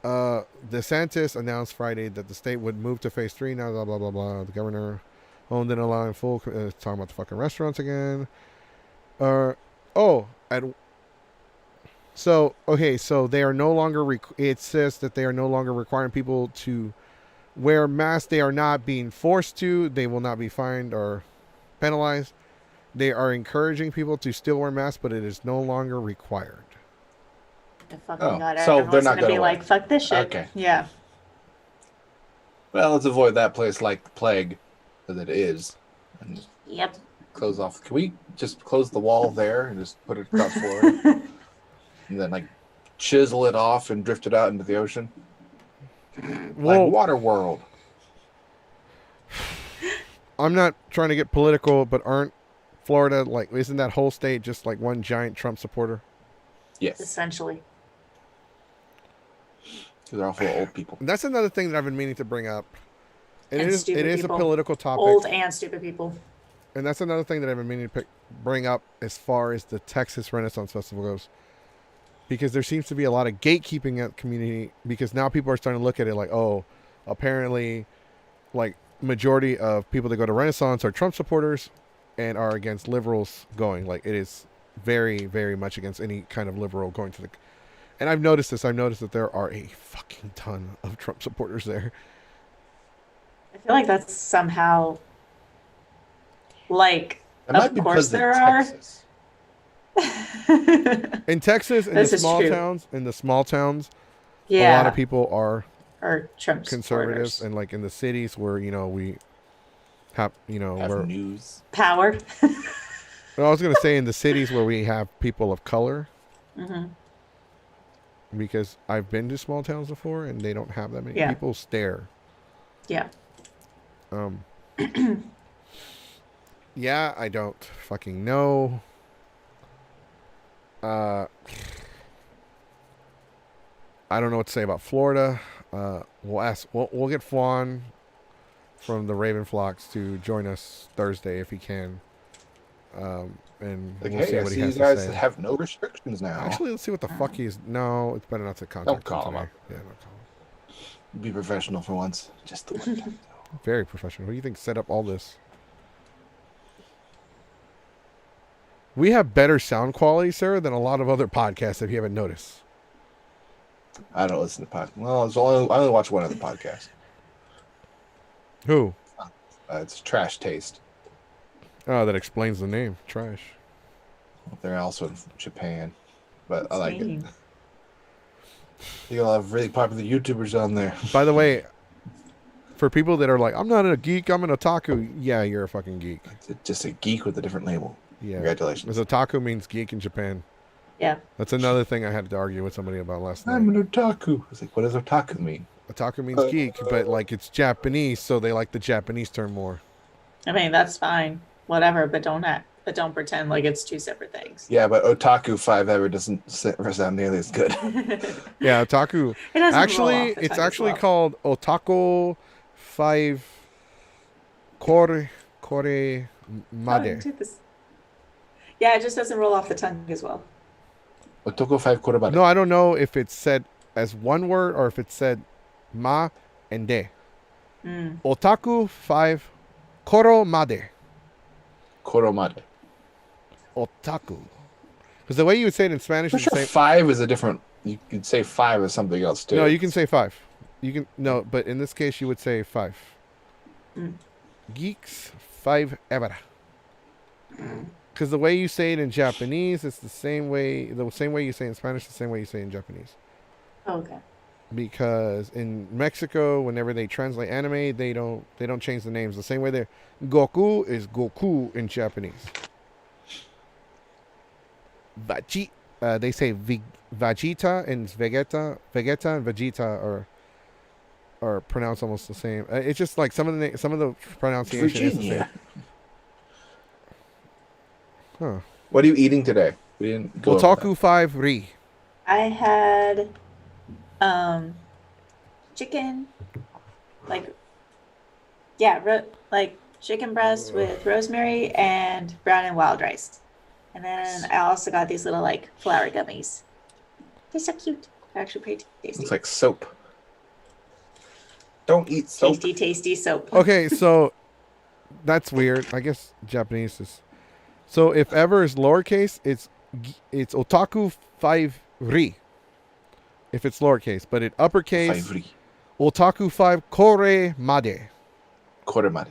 DeSantis announced Friday that the state would move to phase 3 now, blah, blah, blah, blah. The governor owned and allowing full... talking about the fucking restaurants again. So they are no longer... it says that they are no longer requiring people to wear masks. They are not being forced to. They will not be fined or penalized. They are encouraging people to still wear masks, but it is no longer required. The fucking God, so everyone's they're not gonna be gonna like, wear. fuck this shit. Okay. Yeah. well, let's avoid that place like the plague that it is. And just Yep. close off. Can we just close the wall there and just put it across Florida? And then, like, chisel it off and drift it out into the ocean? Well, like Water World. I'm not trying to get political, but aren't Florida, like, isn't that whole state just like one giant Trump supporter? Yes. Essentially. Because they're all full of old people. And that's another thing that I've been meaning to bring up. And It is stupid a people. political topic. Old and stupid people. And that's another thing that I've been meaning to bring up as far as the Texas Renaissance Festival goes. Because there seems to be a lot of gatekeeping at community, because now people are starting to look at it like, oh, apparently, like, majority of people that go to Renaissance are Trump supporters and are against liberals going. Like, it is very, very much against any kind of liberal going to the... And I've noticed this. I've noticed that there are a fucking ton of Trump supporters there. I feel like that's somehow, like, It might of be course because of there are. Texas. In Texas, in This the is small true. towns, a Yeah. lot of people are Or Trump conservatives, supporters. and like in the cities where we have Have where news. Power. well, I was gonna say in the cities where we have people of color, Hmm. because I've been to small towns before and they don't have that many Yeah. people stare. Yeah. Yeah, I don't fucking know. I don't know what to say about Florida. We'll get Fwan from the Raven Flocks to join us Thursday if he can. And Like, we'll hey, see I what see he you has to guys say. have no restrictions now. Actually, let's see what the fuck he's... No, it's better not to contact call him him today. up. Yeah, don't call him. Be professional for once. Just the one time. Very professional. Who do you think set up all this? We have better sound quality, sir, than a lot of other podcasts, if you haven't noticed. I don't listen to podcasts. Well, I only watch one other podcast. Who? It's Trash Taste. Oh, that explains the name. Trash. They're also in Japan, but I like it. Insane. You got a lot of really popular YouTubers on there. By the way, for people that are like, I'm not a geek, I'm an otaku. Yeah, you're a fucking geek. It's just a geek with a different label. Yeah. Congratulations. Because otaku means geek in Japan. Yeah. That's another thing I had to argue with somebody about last night. I'm an otaku. I was like, what does otaku mean? Otaku means geek, but like it's Japanese, so they like the Japanese term more. I mean, that's fine. Whatever, but don't pretend like it's two separate things. Yeah, but otaku 5 ever doesn't sound nearly as good. Yeah, otaku. It doesn't roll Actually, off the it's tongue as actually well. called Otaku 5 Kore Oh, Made. do this. Yeah, it just doesn't roll off the tongue as well. Otoko 5 korobare. No, I don't know if it's said as one word or if it's said ma and de. Mm. Otaku 5 Koro Made. Koromare. Otaku. Because the way you would say it in Spanish I'm is the sure same. 5 is a different. You could say 5 is something else too. No, you can say 5. You can no, but in this case you would say 5. Mm. Geeks 5 ever. Because the way you say it in Japanese, it's the same way you say it in Spanish, the same way you say it in Japanese. Oh, okay. Because in Mexico, whenever they translate anime, they don't change the names. The same way there, Goku is Goku in Japanese. They say Vegeta and Vegeta and Vegeta are pronounced almost the same. It's just like some of the pronunciation is the same. Virginia. Huh. What are you eating today? We didn't go over Otaku 5 Ri. I had chicken, like like chicken breast with rosemary and brown and wild rice. And then I also got these little like flour gummies. They're so cute. They're actually pretty tasty. It's like soap. Don't eat soap. Tasty, tasty soap. Okay, so that's weird. I guess Japanese is. So if ever is lowercase, it's Otaku 5 Ri. If it's lowercase, but in uppercase, 5 Otaku 5 Kore Made. koromare.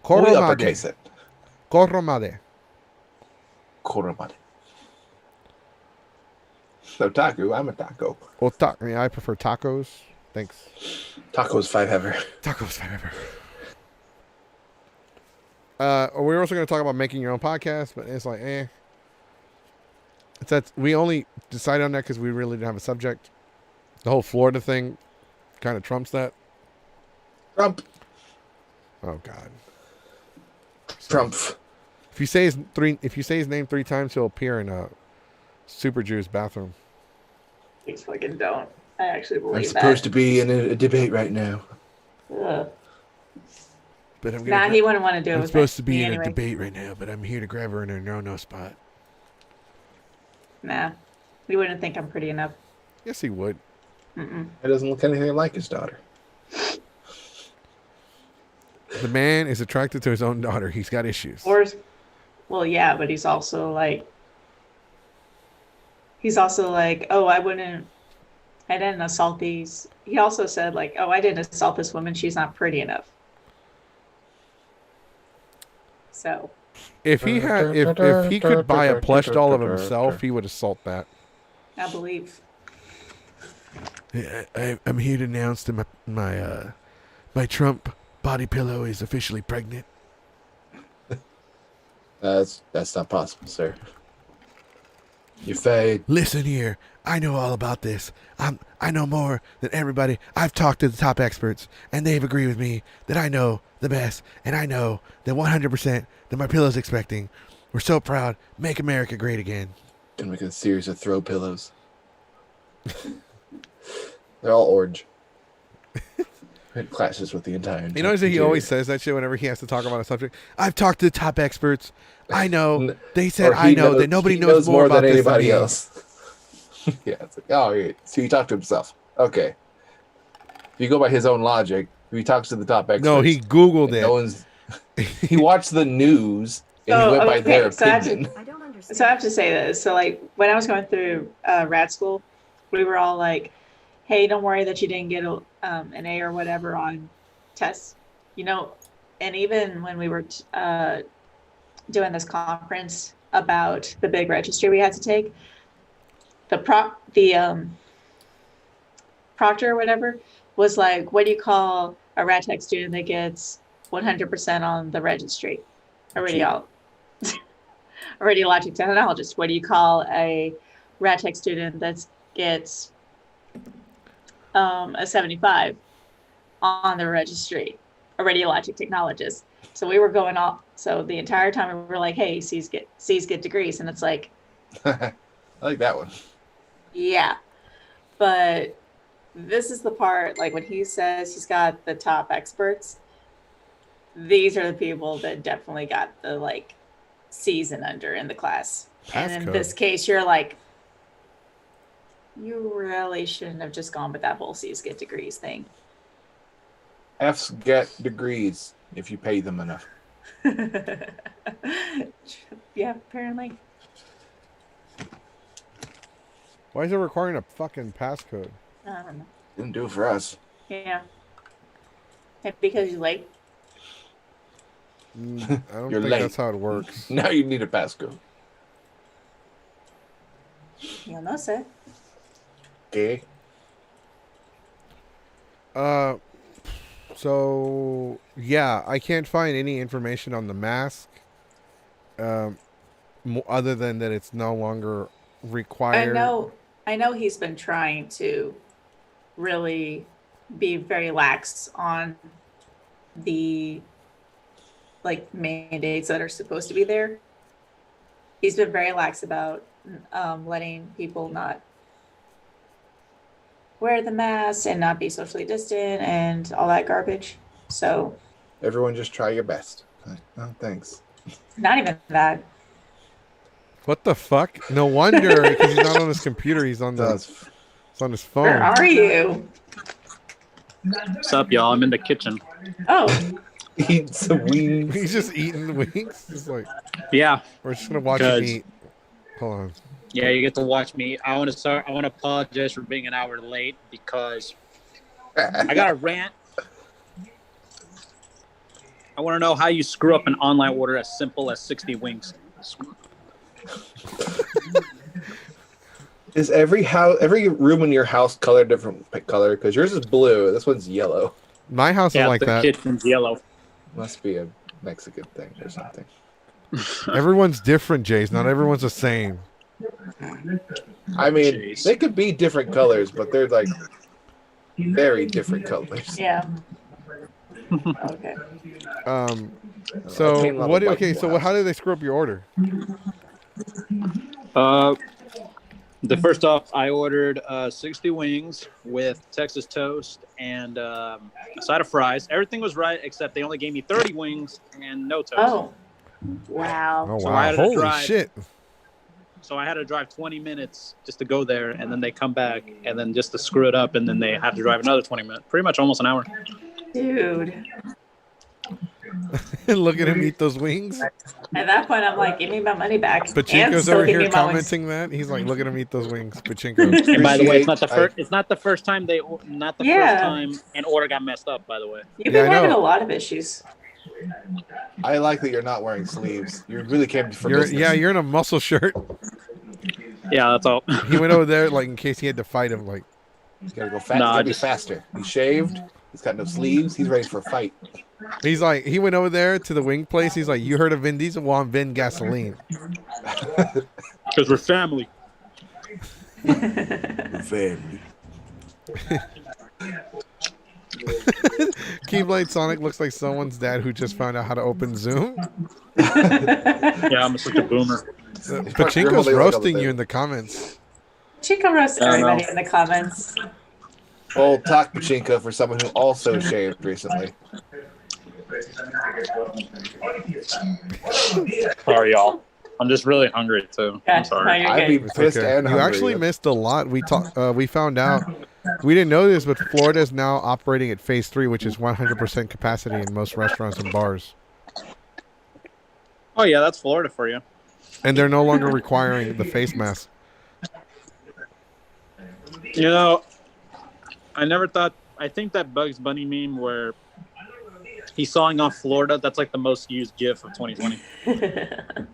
Koro We Made. uppercase it. Koro Made. Koromare. Otaku. I'm a taco. Yeah, I prefer tacos. Thanks. Tacos 5 ever. Tacos forever. We're also going to talk about making your own podcast, but it's like, It's that we only decided on that because we really didn't have a subject. The whole Florida thing kind of trumps that. Trump. Oh God. Trump. If you say his name 3 times, he'll appear in a Super Jew's bathroom. Please fucking don't. I actually I'm believe supposed that. to be in a debate right now. Ugh. But I'm Nah, he wouldn't want to do it. I'm with supposed to be me in anyway. a debate right now, but I'm here to grab her in her no spot. Nah, he wouldn't think I'm pretty enough. Yes, he would. Mm-mm. He doesn't look anything like his daughter. The man is attracted to his own daughter. He's got issues. Well, yeah, but he's also like, oh, I didn't assault these. He also said like, oh, I didn't assault this woman. She's not pretty enough. So. If he had, if he could buy a plush doll of himself, he would assault that. I believe. I'm here to announce that my Trump body pillow is officially pregnant. That's not possible, sir. You fade. Listen here, I know all about this. I know more than everybody. I've talked to the top experts, and they've agreed with me that I know the best, and I know that 100% that my pillow's expecting. We're so proud. Make America great again. Gonna make a series of throw pillows. They're all orange. It clashes with the entire. You notice that he always says that shit whenever he has to talk about a subject. I've talked to the top experts. I know. They said I know that nobody knows more about than this anybody than me. else. Yeah, it's like, oh, yeah. So he talked to himself. Okay. If you go by his own logic, if he talks to the top experts. No, he Googled it. No one's. He watched the news and he went by their opinion. I don't understand. So I have to say this. So like when I was going through rad school, we were all like, "Hey, don't worry that you didn't get an A or whatever on tests," you know. And even when we were doing this conference about the big registry we had to take, the proctor or whatever was like, "What do you call a rad tech student that gets 100% on the registry? A radiologic technologist. What do you call a rad tech student that gets a 75 on the registry? A radiologic technologist." So we were going off. So the entire time we were like, "Hey, C's get degrees," and it's like, I like that one. Yeah, but this is the part, like when he says he's got the top experts, these are the people that definitely got the like C's and under in the class. And in this case, you're like, you really shouldn't have just gone with that whole C's get degrees thing. F's get degrees if you pay them enough. Yeah, apparently. Why is it requiring a fucking passcode? I don't know. Didn't do it for us. Yeah. And because you're late. I don't You're think late. that's how it works. Now you need a passcode. You'll know, sir. Okay. So yeah, I can't find any information on the mask, other than that it's no longer required. I know he's been trying to really be very lax on the like mandates that are supposed to be there. He's been very lax about letting people not wear the mask and not be socially distant and all that garbage. So Everyone just try your best. Oh, thanks. not even that. What the fuck? No wonder, because he's not on his computer. He's on That's it's on his phone. Where are you? What's up, y'all? I'm in the kitchen. Oh, eat some wings. He's just eating wings. Just like, Yeah, we're just gonna watch him eat. Hold on. yeah, you get to watch me. I want to apologize for being an hour late because I got a rant. I want to know how you screw up an online order as simple as 60 wings. Is every room in your house colored different color? Because yours is blue. This one's yellow. My house is like the that. kitchen's yellow. Must be a Mexican thing or something. Everyone's different, Jace. Not everyone's the same. I mean, Jeez. they could be different colors, but they're like very different colors. yeah. Okay. So I've seen a lot what? of white Okay. people So how houses. did they screw up your order? The first off, I ordered 60 wings with Texas toast and a side of fries. Everything was right except they only gave me 30 wings and no toast. Oh, wow. Oh So I wow! had to Holy drive. shit! So I had to drive 20 minutes just to go there, and then they come back, and then just to screw it up, and then they have to drive another 20 minutes. Pretty much almost an hour. Dude. Look at him eat those wings. At that point, I'm like, give me my money back. and Pachinko's still over give here me my wings. commenting that. He's like, look at him eat those wings. Pachinko. And by the way, it's not the Appreciate- first. It's not the first time first time an order got messed up. By the way. You've Yeah, been I having know. a lot of issues. I like that you're not wearing sleeves. You really came for You're business. you're in a muscle shirt. Yeah, that's all. He went over there like in case he had to fight him. Like He's gotta go fast. No, He's I gotta be just- faster. He's shaved. He's got no sleeves. He's ready for a fight. he's like he went over there to the wing place. He's like, you heard of Vin Diesel? Well, I'm Vin Gasoline. Because we're family. Family. Keyblade Sonic looks like someone's dad who just found out how to open Zoom. Yeah, I'm such a boomer. Pachinko's holding like roasting all the you in the comments. Chico roast I don't know. everybody in the comments. Well, talk Pachinko for someone who also shaved recently. Sorry, y'all. I'm just really hungry too. Yeah, I'm sorry. no, you're I'd be good. It's pissed okay. and You hungry. actually missed a lot. We found out. We didn't know this, but Florida is now operating at phase 3, which is 100% capacity in most restaurants and bars. Oh yeah, that's Florida for you. And they're no longer requiring the face mask. You know, I never thought. I think that Bugs Bunny meme where he's sawing off Florida. That's like the most used GIF of 2020. If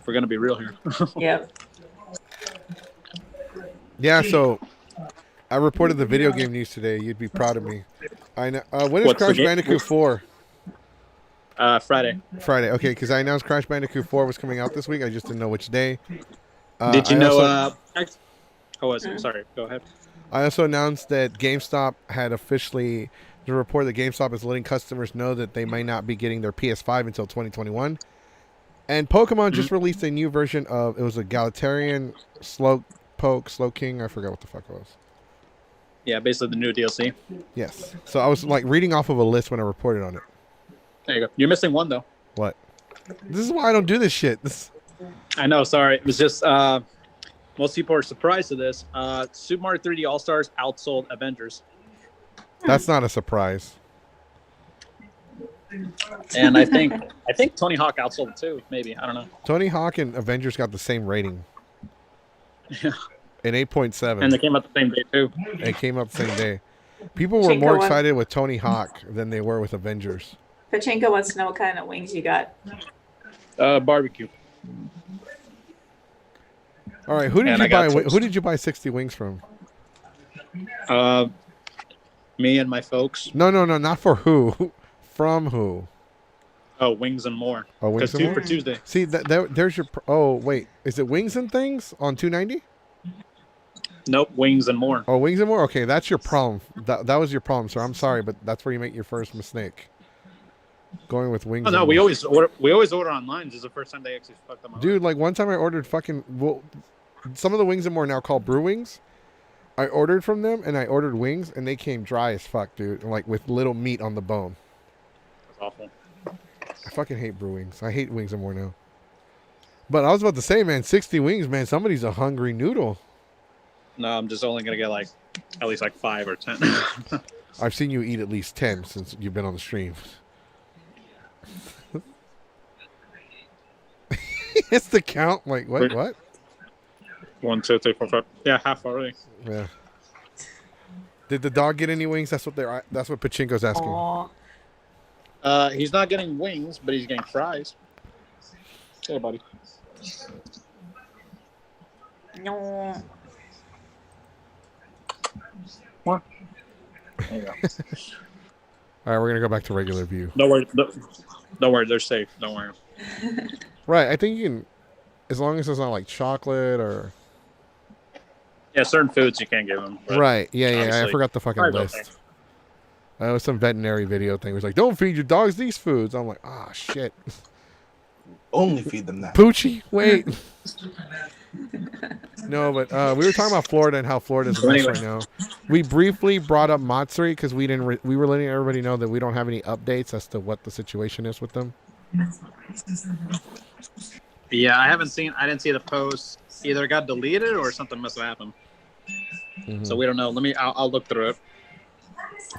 we're gonna be real here. Yep. Yeah, so I reported the video game news today. You'd be proud of me. I know. When is What's the Crash game? Bandicoot 4? Friday. Friday. Okay, because I announced Crash Bandicoot 4 was coming out this week. I just didn't know which day. Did you I know? also- Sorry. Go ahead. I also announced that GameStop had officially the report that GameStop is letting customers know that they might not be getting their PS5 until 2021. And Pokemon just released a new version of it was a Galarian Slowking. I forgot what the fuck it was. Yeah, basically the new DLC. Yes. So I was like reading off of a list when I reported on it. There you go. You're missing one though. What? This is why I don't do this shit. I know. Sorry. It was just most people are surprised to this. Super Mario 3D All Stars outsold Avengers, That's not a surprise. and I think Tony Hawk outsold it too. Maybe I don't know. Tony Hawk and Avengers got the same rating. Yeah. An 8.7. And they came out the same day too. It came out the same day. People were Chinko more won. excited with Tony Hawk than they were with Avengers. Pachinko wants to know what kind of wings you got. Barbecue. All right, who did And you I got buy? toast. Who did you buy 60 wings from? Me and my folks. No, not for who. From who? Oh, Wings and More. Oh, Wings Because and two More? for Tuesday. See, there's your. Oh, wait. Is it Wings and Things on 290? Nope, Wings and More. Oh, Wings and More? Okay, that's your problem. That was your problem, sir. I'm sorry, but that's where you make your first mistake. Going with Wings Oh and no, More. we always order online. This is the first time they actually fucked them up. Dude, like one time I ordered some of the Wings and More now called Brew Wings. I ordered from them and I ordered wings and they came dry as fuck, dude. Like with little meat on the bone. That's awful. I fucking hate Brew Wings. I hate Wings and More now. But I was about to say, man, 60 wings, man. Somebody's a hungry noodle. No, I'm just only gonna get like at least like 5 or 10. I've seen you eat at least 10 since you've been on the stream. It's the count. Like, what? 1, 2, 3, 4, 5. Yeah, half already. Yeah. Did the dog get any wings? That's what Pachinko's asking. Aw. He's not getting wings, but he's getting fries. Hey, buddy. No. What? There you go. All right, we're gonna go back to regular view. Don't worry, they're safe. Don't worry. Right, I think you can, as long as it's not like chocolate or. Yeah, certain foods you can't give them. but Right, yeah. I obviously, forgot the fucking fries list. okay. It was some veterinary video thing. It was like, don't feed your dogs these foods. I'm like, ah, shit. Only feed them that. Poochie? Wait. No, but we were talking about Florida and how Florida's a mess right now. We briefly brought up Matsuri because we were letting everybody know that we don't have any updates as to what the situation is with them. Yeah, I didn't see the post. Either it got deleted or something must have happened. Mm-hmm. So we don't know. I'll look through it.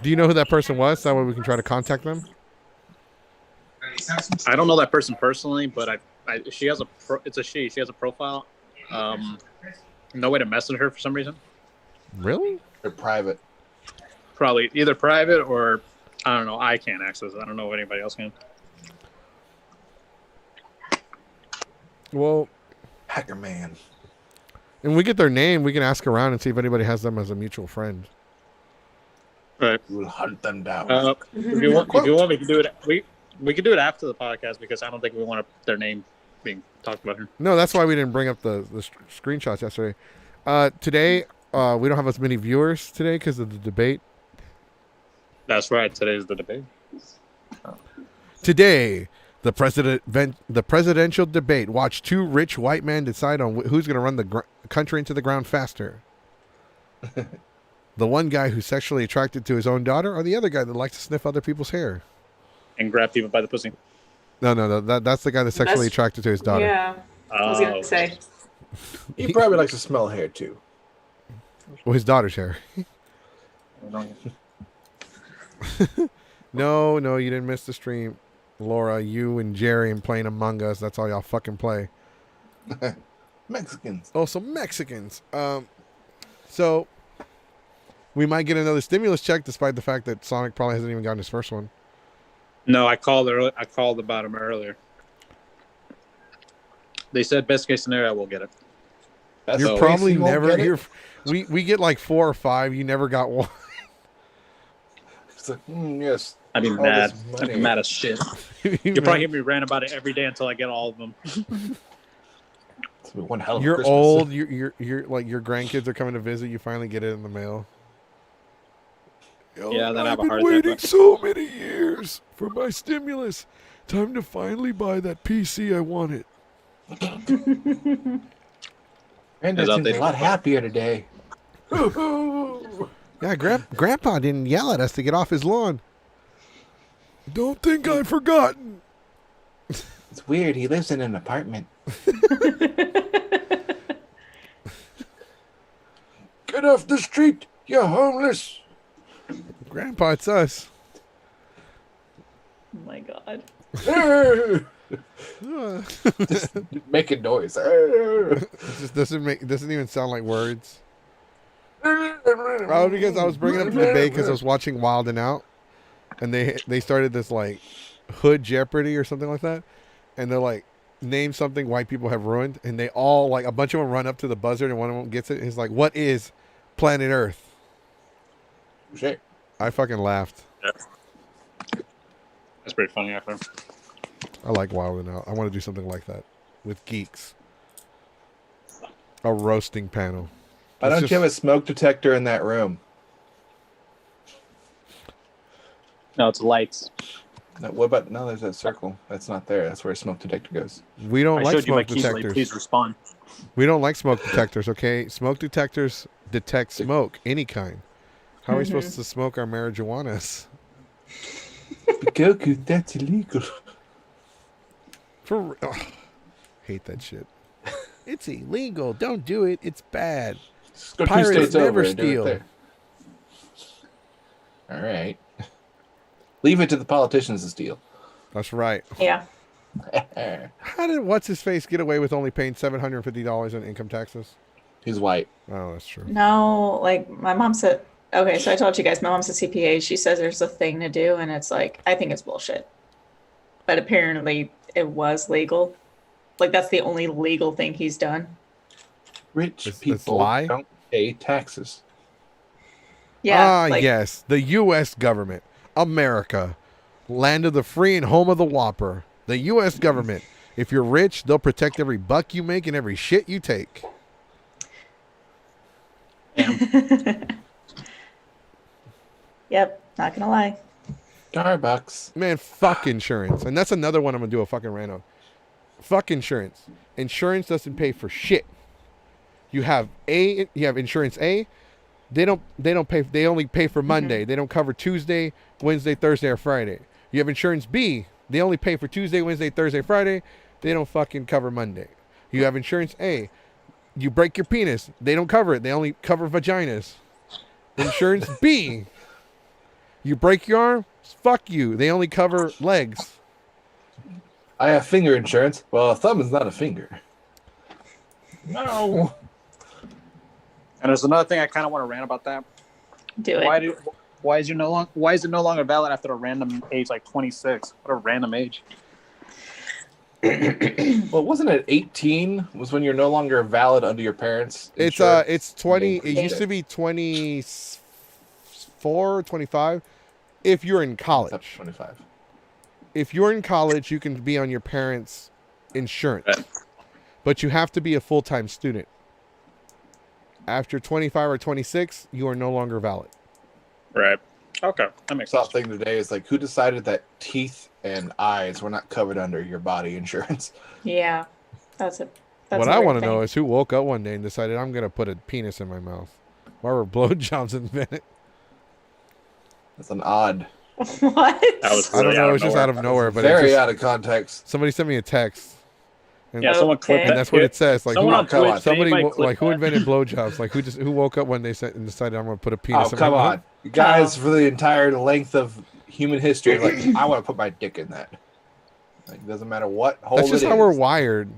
Do you know who that person was? That way we can try to contact them. I don't know that person personally, but she has it's a she. She has a profile. No way to message her for some reason. Really? They're private. Probably either private or I don't know. I can't access it. I don't know if anybody else can. Well, Hacker man. and we get their name, we can ask around and see if anybody has them as a mutual friend. Right. We'll hunt them down. If you want, we can do it. We can do it after the podcast because I don't think we want their name being talked about here. No, that's why we didn't bring up the screenshots yesterday. Today, we don't have as many viewers today because of the debate. That's right. Today's the debate. Today, the presidential debate. Watch two rich white men decide on who's going to run the country into the ground faster. The one guy who's sexually attracted to his own daughter, or the other guy that likes to sniff other people's hair. And grab people by the pussy. No. That's the guy that's sexually attracted to his daughter. Yeah. I was going to say. He probably likes to smell hair too. Well, his daughter's hair. No, you didn't miss the stream. Laura, you and Jerry and playing Among Us. That's all y'all fucking play. Mexicans. Oh, so Mexicans. So we might get another stimulus check despite the fact that Sonic probably hasn't even gotten his first one. No, I called about him earlier. They said best case scenario, we'll get it. You're probably never. We get like 4 or 5. You never got one. It's like, yes. I'd be mad. I'd be mad as shit. You'll probably hear me rant about it every day until I get all of them. It's one hell of a You're Christmas. old. You're like your grandkids are coming to visit. You finally get it in the mail. Yeah, then I have a I've heart been attack. waiting so many years for my stimulus. Time to finally buy that PC I wanted. Granddad seems a lot happier today. Yeah, Grandpa didn't yell at us to get off his lawn. Don't think I've forgotten. It's weird. He lives in an apartment. Get off the street. You're homeless. Grandpa, it's us. Oh my God. Just making noise. It just doesn't even sound like words. Probably because I was bringing up the debate because I was watching Wild and Out, and they started this like Hood Jeopardy or something like that, and they're like, name something white people have ruined, and they all like a bunch of them run up to the buzzer, and one of them gets it. And he's like, "What is planet Earth?" Shit. I fucking laughed. Yeah. That's pretty funny, after. I like Wild and Out. I want to do something like that with Geeks. A roasting panel. Why don't you have a smoke detector in that room? No, it's lights. No, what about no? There's that circle. That's not there. That's where a smoke detector goes. We don't I like showed you my smoke keys. detectors. Please respond. We don't like smoke detectors, okay? Smoke detectors detect smoke, any kind. How are we supposed to smoke our marijuanas? Goku, that's illegal. Hate that shit. It's illegal. Don't do it. It's bad. Just go 2 Pirates states never over and do it steal. there. All right. Leave it to the politicians to steal. That's right. Yeah. How did what's-his-face get away with only paying $750 in income taxes? He's white. Oh, that's true. No, like my mom said, okay, so I told you guys, my mom's a CPA. She says there's a thing to do, and it's like, I think it's bullshit. But apparently it was legal. Like, that's the only legal thing he's done. Rich It's people lie? don't pay taxes. Yeah. Yes. The U.S. government. America. Land of the free and home of the whopper. The U.S. government. If you're rich, they'll protect every buck you make and every shit you take. Yep, not gonna lie. Starbucks. Man, fuck insurance. And that's another one I'm going to do a fucking rant on. Fuck insurance. Insurance doesn't pay for shit. You have insurance A. They don't pay. They only pay for Monday. They don't cover Tuesday, Wednesday, Thursday, or Friday. You have insurance B. They only pay for Tuesday, Wednesday, Thursday, Friday. They don't fucking cover Monday. You have insurance A. You break your penis. They don't cover it. They only cover vaginas. Insurance B. You break your arm. Fuck you. They only cover legs. I have finger insurance. Well, a thumb is not a finger. No. And there's another thing I kind of want to rant about that. Do it. Why is it no longer valid after a random age like 26? What a random age. Well, wasn't it 18 was when you're no longer valid under your parents' insurance? It's 20. It used to be 24, 25 if you're in It's up college. to 25. If you're in college, you can be on your parents' insurance. Right. But you have to be a full-time student. After 25 or 26, you are no longer valid. Right. Okay. That makes Saw sense. thing today is like, who decided that teeth and eyes were not covered under your body insurance? Yeah, that's What a I weird want to thing. know is who woke up one day and decided I'm going to put a penis in my mouth. Why were blowjobs invented? That's an odd, What? That was I don't really know. out It of was just nowhere. out of nowhere. But very it just, out of context. somebody sent me a text. And, Yeah, someone clipped Okay. that. and that's what it says. Like, Someone who, on come on, Twitch, somebody anybody like clip who that? invented blowjobs? Like who woke up one day and decided I'm going to put a penis Oh, in come my on. mouth? You guys, for the entire length of human history, like, I want to put my dick in that. Like, doesn't matter what hole That's just it how is. we're wired.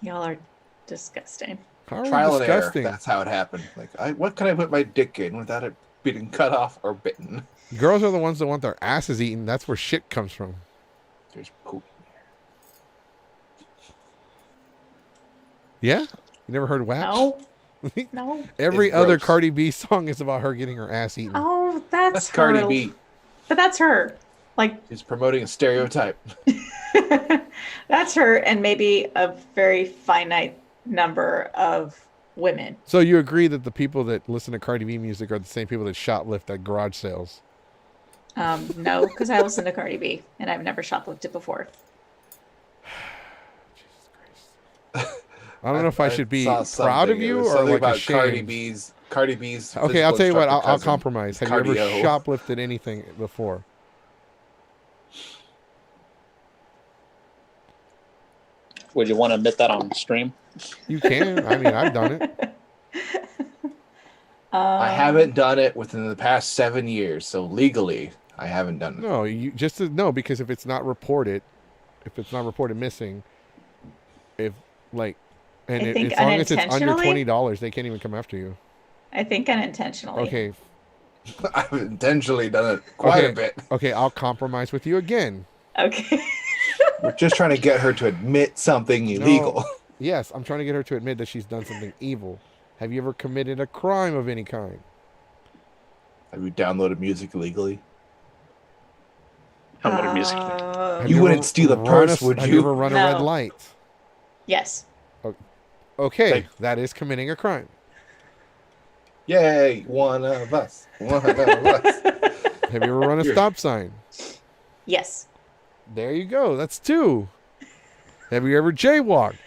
Y'all are disgusting. How are we Trial and error. disgusting? That's how it happened. Like, what can I put my dick in without it being cut off or bitten? Girls are the ones that want their asses eaten. That's where shit comes from. There's poop. Yeah? You never heard WAP? No. No. Every It's other gross. Cardi B song is about her getting her ass eaten. Oh, that's That's her. Cardi B. But that's her. Like, She's promoting a stereotype. that's her and maybe a very finite number of women. So you agree that the people that listen to Cardi B music are the same people that shoplift at garage sales? No, because I listen to Cardi B and I've never shoplifted before. I don't know if I should be saw proud of something. It you was or something like about ashamed. Cardi B's. Okay, I'll physical tell you what. instructor I'll cousin, compromise. Have you ever cardio. shoplifted anything before? Would you want to admit that on stream? You can. I mean, I've done it. I haven't done it within the past 7 years, so legally, I haven't done it. No, you just no, because if it's not reported missing, if like, and I think as long as it's under unintentionally? $20, they can't even come after you. I think unintentionally. Okay, I've intentionally done it quite a bit. okay, I'll compromise with you again. Okay. We're just trying to get her to admit something illegal. Yes, I'm trying to get her to admit that she's done something evil. Have you ever committed a crime of any kind? Have you downloaded music illegally? How much music? Have You wouldn't steal a purse, would Have you? you ever run a red No. light? Yes. Okay, Like- that is committing a crime. Yay, one of us. One of us. Have you ever run a Here. stop sign? Yes. There you go. That's 2. Have you ever jaywalked?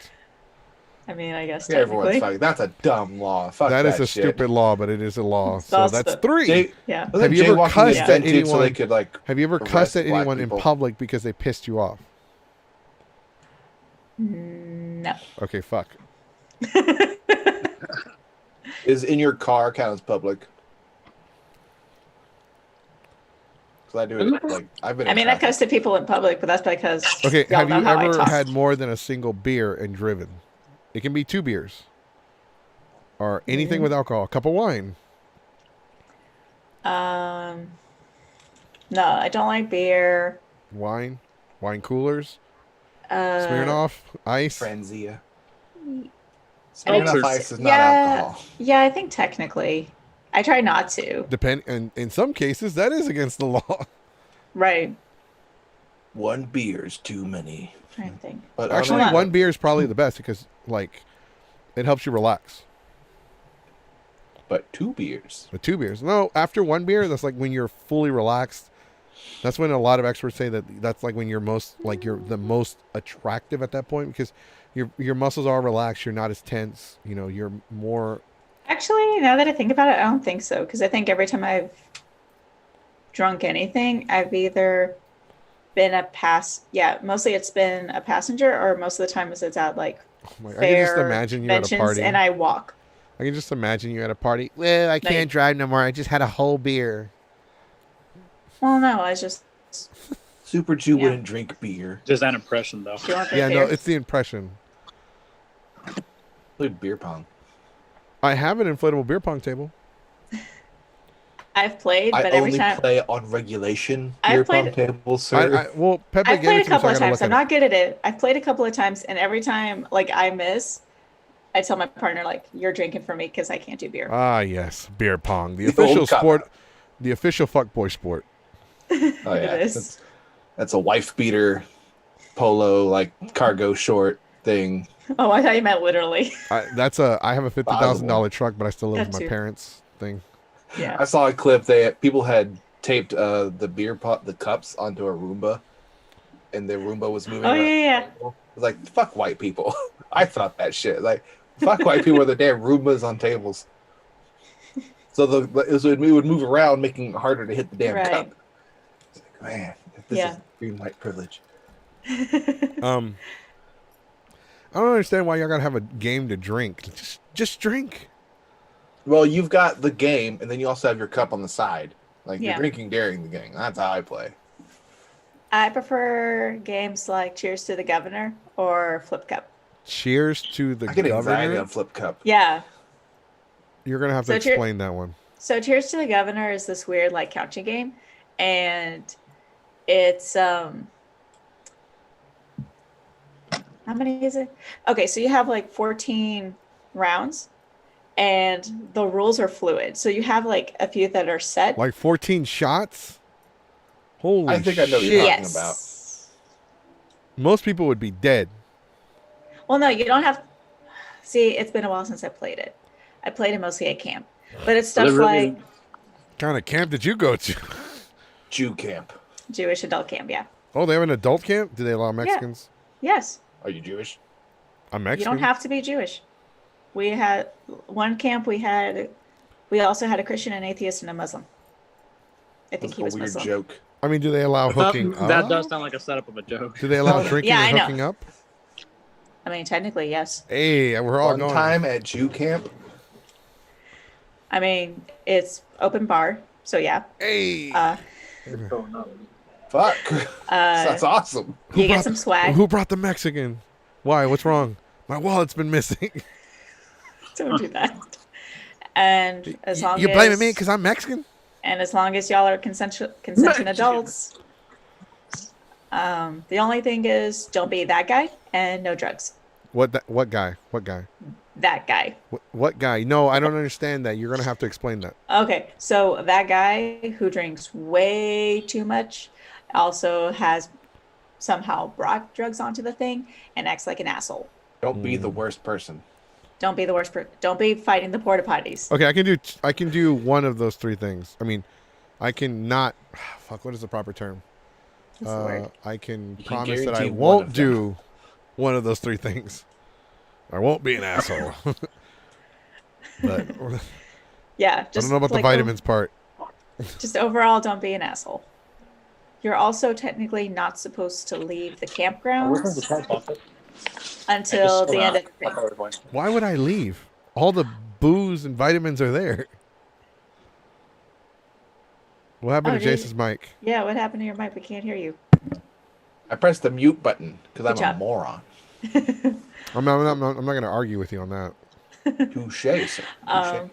I mean, I guess Yeah, everyone's technically. That's that's a dumb law. Fuck That is a shit. stupid law, but it is a law. It's So also- that's 3. Yeah. Wasn't Have you ever jaywalking cussed at invented so anyone- they could, like, Have you ever arrest cussed at black anyone people? in public because they pissed you off? No. Okay, fuck. is in your car count as public? Because I do it, like, I've been I in mean, I traffic. cussed at people in public, but that's because Okay, y'all have know you how I ever talk. had more than a single beer and driven? It can be 2 beers. Or anything with alcohol. A cup of wine. No, I don't like beer. Wine coolers. Uh, Smirnoff. Ice. Frenzia. I mean, Smirnoff Ice is not yeah, alcohol. yeah, I think technically, I try not to. And in some cases, that is against the law. Right. One beer is too many. Trying to think. But Actually, Hold on. 1 beer is probably the best because, like, it helps you relax. But 2 beers. With 2 beers. No, after 1 beer, that's like when you're fully relaxed That's when a lot of experts say that's like when you're the most attractive at that point because your muscles are relaxed. You're not as tense. You know, you're more. Actually, now that I think about it, I don't think so. Because I think every time I've drunk anything, I've either been mostly it's been a passenger, or most of the time it's at like I can just imagine you at a party. and I walk. I can just imagine you at a party. Well, I can't drive no more. I just had a whole beer. Well, no, I was just Super Jew wouldn't drink beer. Just that impression, though. Yeah, no, it's the impression. Play beer pong. I have an inflatable beer pong table. I've played, but I every only time play on regulation I've beer played- pong tables, sir. Well, Pepe I've gave played it a to me, so couple I of gotta times. look I'm at not good at it. I've played a couple of times, and every time like I miss, I tell my partner like, "You're drinking for me because I can't do beer." Ah, yes, beer pong, the The official old cop sport, out. the official fuckboy sport. Oh yeah, It is. that's a wife beater, polo like cargo short thing. Oh, I thought you meant literally. I have a $50,000 truck, but I still live That with my too. parents thing. Yeah. I saw a clip. People had taped the cups onto a Roomba, and the Roomba was moving. Oh around. yeah. It was like, fuck white people. I thought that shit. Like, fuck white people with the damn Roombas on tables. So it would move around, making it harder to hit the damn Right. cup. It's like, man, this Yeah. is green white privilege. I don't understand why y'all gotta have a game to drink. Just drink. Well, you've got the game, and then you also have your cup on the side. Like, Yeah. you're drinking during the game. That's how I play. I prefer games like Cheers to the Governor or Flip Cup. Cheers to the I get anxiety governor. on Flip Cup. Yeah. You're gonna have to So explain that one. So Cheers to the Governor is this weird like counting game, and it's how many is it? Okay, so you have like 14 rounds, and the rules are fluid. So you have like a few that are set. Like 14 shots. Holy I think I know what shit! you're Yes. talking about. Most people would be dead. Well, no, you don't have. See, it's been a while since I played it. I played it mostly at camp, but it's stuff like Kind of camp did you go to? Jew camp. Jewish adult camp. Yeah. Oh, they have an adult camp? Do they allow Mexicans? Yes. Are you Jewish? I'm You Mexican. don't have to be Jewish. We had one camp. We also had a Christian, an atheist, and a Muslim. I think That's he a was weird Muslim. joke. I mean, do they allow hooking up? That does sound like a setup of a joke. Do they allow drinking Yeah, and I know. hooking up? I mean, technically, yes. Hey, we're all One going. time at Jew camp, I mean, it's open bar, so yeah. Hey, fuck. That's awesome. You get some swag. Who brought the Mexican? Why? What's wrong? My wallet's been missing. Don't do that. And as long You as blaming me because I'm Mexican? and as long as y'all are consenting adults, the only thing is don't be that guy and no drugs. What guy? What guy? That guy. What guy? No, I don't understand that. You're gonna have to explain that. Okay, so that guy who drinks way too much also has somehow brought drugs onto the thing and acts like an asshole. Don't be the worst person. Don't be the worst person. Don't be fighting the porta potties. Okay, I can do one of those three things. I mean, I can not. Fuck. What is the proper term? That's the word. I can You can promise that I guarantee one won't of them. do one of those three things. I won't be an asshole. But Yeah, I just don't know about the like, vitamins part. Just overall, don't be an asshole. You're also technically not supposed to leave the campground until the end of the day. Why would I leave? All the booze and vitamins are there. What happened Oh, to did you- Jason's mic? Yeah, what happened to your mic? We can't hear you. I pressed the mute button because I'm Good a job. moron. I'm not going to argue with you on that. Touche, sir. Touche.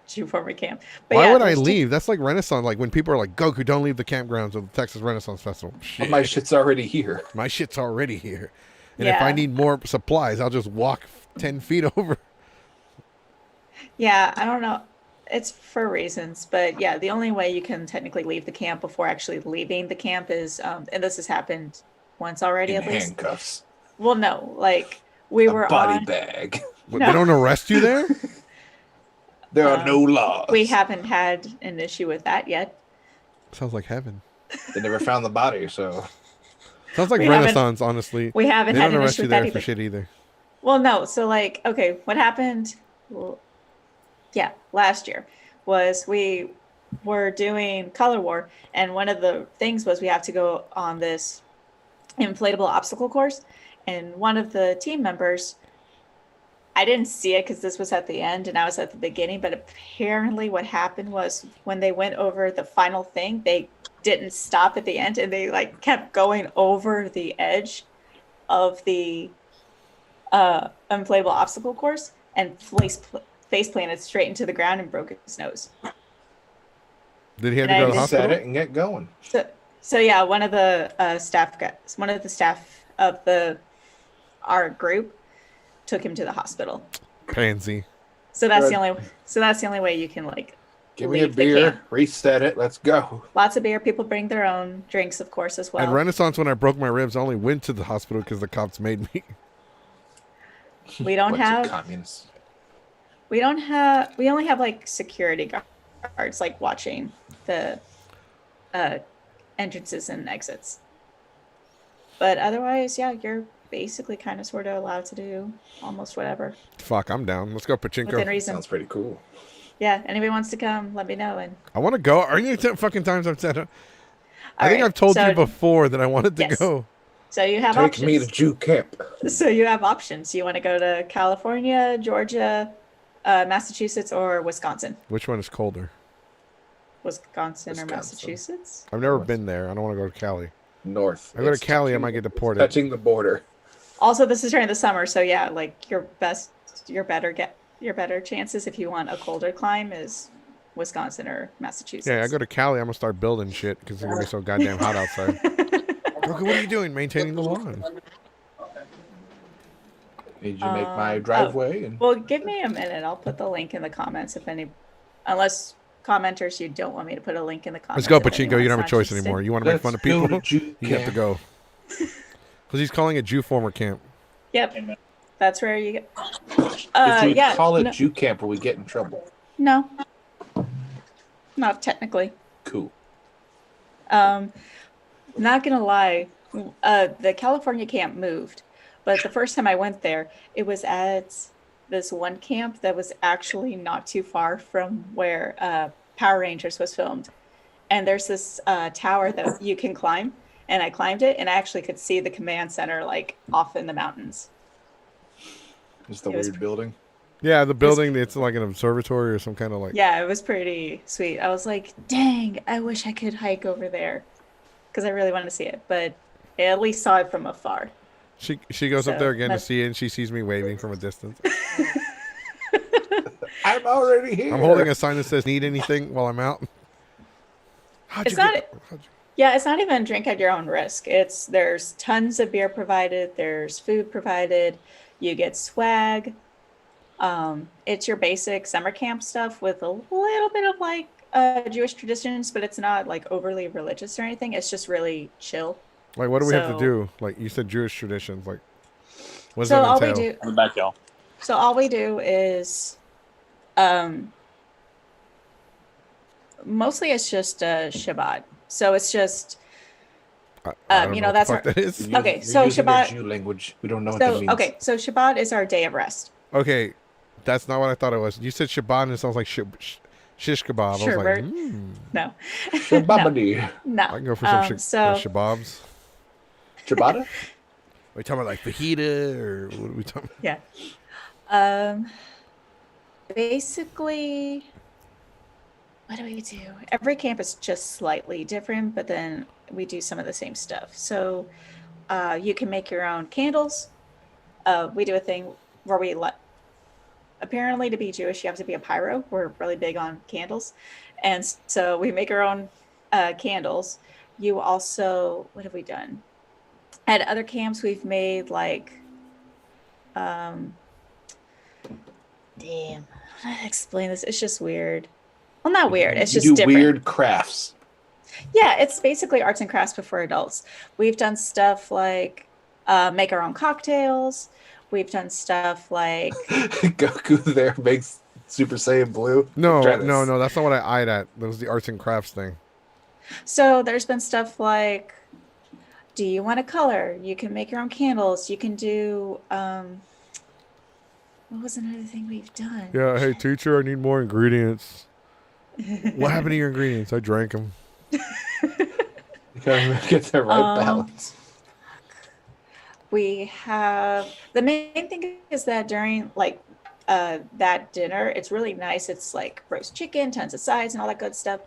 To former camp. But Why yeah, would I there's two- leave? That's like Renaissance. Like when people are like, Goku, don't leave the campgrounds of the Texas Renaissance Festival. Shit. My shit's already here. My shit's already here. And if I Yeah. need more supplies, I'll just walk 10 feet over. Yeah, I don't know. It's for reasons, but yeah, the only way you can technically leave the camp before actually leaving the camp is, and this has happened once already In at least. handcuffs. Well, no, like we A were body on. bag. What, No. They don't arrest you there? There are no laws. We haven't had an issue with that yet. Sounds like heaven. They never found the body, so Sounds like We haven't- Renaissance, honestly. We haven't They had don't an arrest issue you with that there for either. shit either. Well, no. So, like, okay, what happened? Well, yeah, last year was we were doing Color War, and one of the things was we have to go on this inflatable obstacle course, and one of the team members, I didn't see it because this was at the end and I was at the beginning, but apparently what happened was when they went over the final thing, they didn't stop at the end and they like kept going over the edge of the inflatable obstacle course and face planted straight into the ground and broke his nose. Did he have And to go I to the just set hospital? it and get going. So yeah, one of the staff of our group took him to the hospital. Pansy. So that's Good. the only way you can like Give me a leave the beer, camp. reset it, let's go. Lots of beer. People bring their own drinks, of course, as well. At Renaissance, when I broke my ribs, I only went to the hospital because the cops made me. We don't Bunch of have. communists. We don't have. We only have like security guards, like watching the entrances and exits. But otherwise, yeah, you're basically kind of sort of allowed to do almost whatever Fuck, I'm down. Let's go, within Pachinko. reason. Sounds pretty cool. Yeah, anybody wants to come, let me know. And I want to go. Are you fucking times I've said it? I think right, I've told so- you before that I wanted to Yes. go. so you have Take options. me to Jew camp. So you have options. You want to go to California, Georgia, Massachusetts, or Wisconsin? Which one is colder? Wisconsin or Wisconsin. Massachusetts? I've never North. been there. I don't want to go to Cali. North. If I go It's to Cali, I touching- might get it's deported. Touching the border. Also, this is during the summer, so yeah, like your better chances if you want a colder climb is Wisconsin or Massachusetts. Yeah, I go to Cali, I'm gonna start building shit because it's gonna be so goddamn hot outside. Okay, what are you doing? Maintaining the lawn. Need you to make my driveway and Well, give me a minute. I'll put the link in the comments unless commenters, you don't want me to put a link in the comments. Let's go, if Pachinko. You don't have a anyone's choice not anymore. interested. You want to make fun of Let's go people? to Jew You have to camp. go. Because he's calling it Jew former camp. Yep, that's where you get. If you Yeah, call it no, Jew camp, will we get in trouble? no, not technically. Cool. Not gonna lie, the California camp moved, but the first time I went there, it was at this one camp that was actually not too far from where Power Rangers was filmed. And there's this tower that you can climb, and I climbed it, and I actually could see the command center like off in the mountains. It's the It was weird building. Yeah, the building, it's like an observatory or some kind of like. Yeah, it was pretty sweet. I was like, dang, I wish I could hike over there because I really wanted to see it, but I at least saw it from afar. She goes up So, there again to that's- see it, and she sees me waving from a distance. I'm already here. I'm holding a sign that says "Need anything?" while I'm out. How'd It's you not- get- Yeah, it's not even drink at your own risk. There's tons of beer provided, there's food provided, you get swag. It's your basic summer camp stuff with a little bit of like Jewish traditions, but it's not like overly religious or anything. It's just really chill. Like, what do we have to So- do? Like, you said Jewish traditions. Like, what does So that all we entail? do, I'm back, y'all. so all we do is, mostly it's just Shabbat. So it's just I don't you know know, what that's the fuck our- that is. You're- Okay, you're so using their Shabbat- Jew language. We don't know what so that means. okay. So Shabbat is our day of rest. Okay, that's not what I thought it was. You said Shabbat, and it sounds like shish kebab. Sure, I was like, Bert. No, no, Shababadi. no. I can go for some So shababs. Ciabatta? Are we talking about like fajita or what are we talking? yeah. Basically, what do we do? Every camp is just slightly different, but then we do some of the same stuff. So you can make your own candles. We do a thing where we let, apparently to be Jewish, you have to be a pyro. We're really big on candles. And so we make our own candles. You also, what have we done? At other camps, we've made like, damn, how do I explain this? It's just weird. Well, not weird. It's You just do different. weird crafts. Yeah, it's basically arts and crafts but for adults. We've done stuff like make our own cocktails. We've done stuff like Goku there makes Super Saiyan Blue. No, Try this. no, that's not what I eyed at. That was the arts and crafts thing. So there's been stuff like, do you want a color? You can make your own candles. You can do, what was another thing we've done? Yeah, hey teacher, I need more ingredients. What happened to your ingredients? I drank them. You gotta get the right balance. We have, the main thing is that during like that dinner, it's really nice. It's like roast chicken, tons of sides and all that good stuff.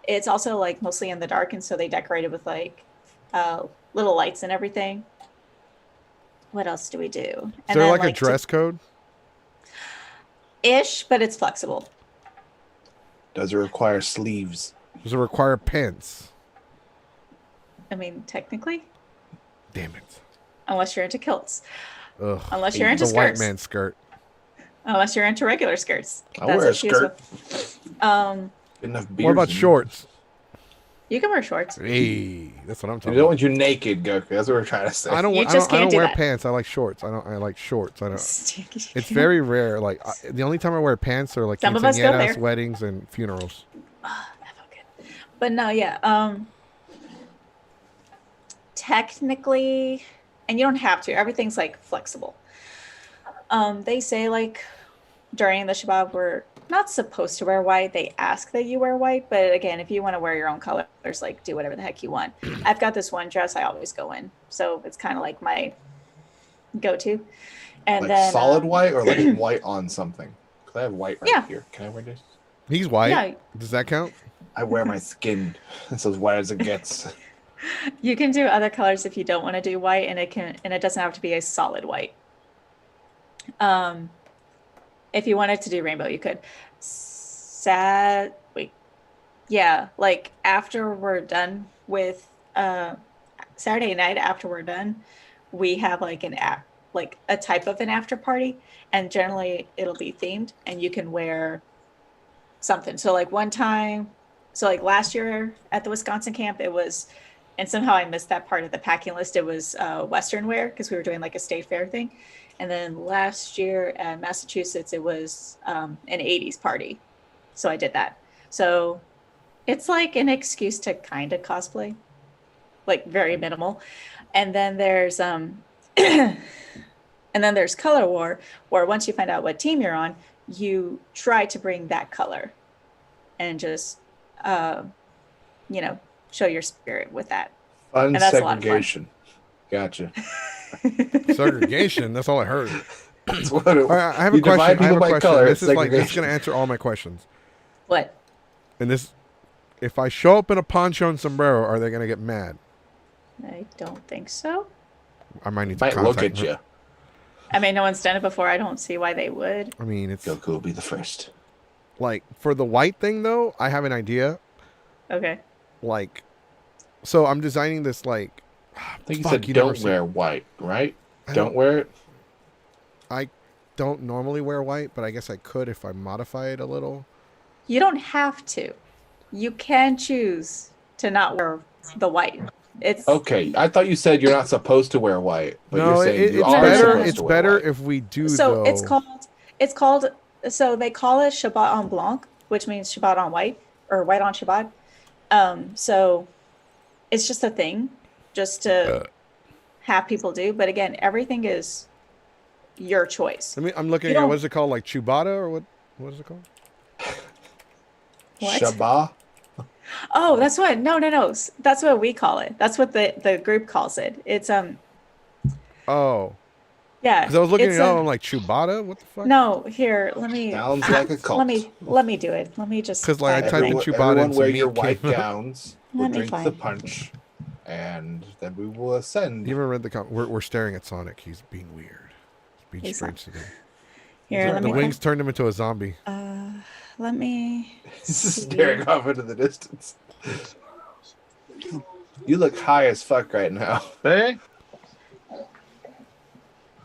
It's also like mostly in the dark, and so they decorated with like little lights and everything. What else do we do? Is And there then, like a dress code? Ish, but it's flexible. Does it require sleeves? Does it require pants? I mean, technically, Damn it. unless you're into kilts, Ugh. unless you're into The white skirts, man skirt. unless you're into regular skirts. I'll wear a what she was skirt. with. Enough What beers about in- shorts? You can wear shorts. Hey, that's what I'm We talking don't about. want you naked, Goku. That's what we're trying to say. I don't. You I just don't, I can't don't do wear that. pants. I like shorts. I like shorts. I don't. It's It's very rare. Like the only time I wear pants are like Some of us go quinceañeras, there. weddings, and funerals. But no, yeah. Technically, and you don't have to. Everything's like flexible. They say like during the Shabbat we're not supposed to wear white. They ask that you wear white, but again, if you want to wear your own colors, like do whatever the heck you want. I've got this one dress I always go in, so it's kind of like my go-to. And Like then solid white or like white on something? Because I have white right Yeah. here. Can I wear this? He's white. Yeah. Does that count? I wear my skin. It's as white as it gets. You can do other colors if you don't want to do white, and it doesn't have to be a solid white. If you wanted to do rainbow, you could. Yeah, like after we're done with Saturday night, after we're done, we have like like a type of an after party, and generally it'll be themed, and you can wear something. So like one time, so like last year at the Wisconsin camp, it was, and somehow I missed that part of the packing list. It was Western wear because we were doing like a state fair thing. And then last year at Massachusetts, it was an 80s party. So I did that. So it's like an excuse to kind of cosplay, like very minimal. And then there's color war, where once you find out what team you're on, you try to bring that color and just, show your spirit with that. Fun And that's a lot of fun. segregation. Gotcha. Segregation. That's all I heard. That's what it, All right, I have a you divide question. I have people a by question. color. This It's is like this is segregation. gonna answer all my questions. What? And this, if I show up in a poncho and sombrero, are they gonna get mad? I don't think so. I might need to Might contact look at her. you. I mean, no one's done it before. I don't see why they would. I mean, it's Goku will be the first. like for the white thing though. I have an idea. Okay. Like, so I'm designing this like. I think you Fuck, said you never don't see- wear white, right? I Don't wear it. I don't normally wear white, but I guess I could if I modify it a little. You don't have to. You can choose to not wear the white. It's Okay, I thought you said you're not supposed to wear white, but no, you're saying you it's are better. supposed It's to wear better white. if we do. so though. it's called so they call it Shabbat en blanc, which means Shabbat on white or white on Shabbat. So it's just a thing, just to have people do. But again, everything is your choice. I mean, I'm looking You at don't- what is it called, like Chewbacca or what? What is it called? What? Shabbat. Oh, that's what. No. That's what we call it. That's what the group calls it. It's Oh, yeah. because I was looking it's, it up. I'm like Chewbacca. What the fuck? No, here. Let me. Sounds like a cult. Let me do it. Let me just. 'Cause, like, I find typed it. in Everyone, Chewbacca everyone and wear some your meat white came up. gowns. We'll Let me drink the find- punch, and then we will ascend. You ever read the We're staring at Sonic. He's being weird. He's being He's strange today. Here, let The me. wings turned him into a zombie. Let me. He's just see. staring off into the distance. You look high as fuck right now. Hey,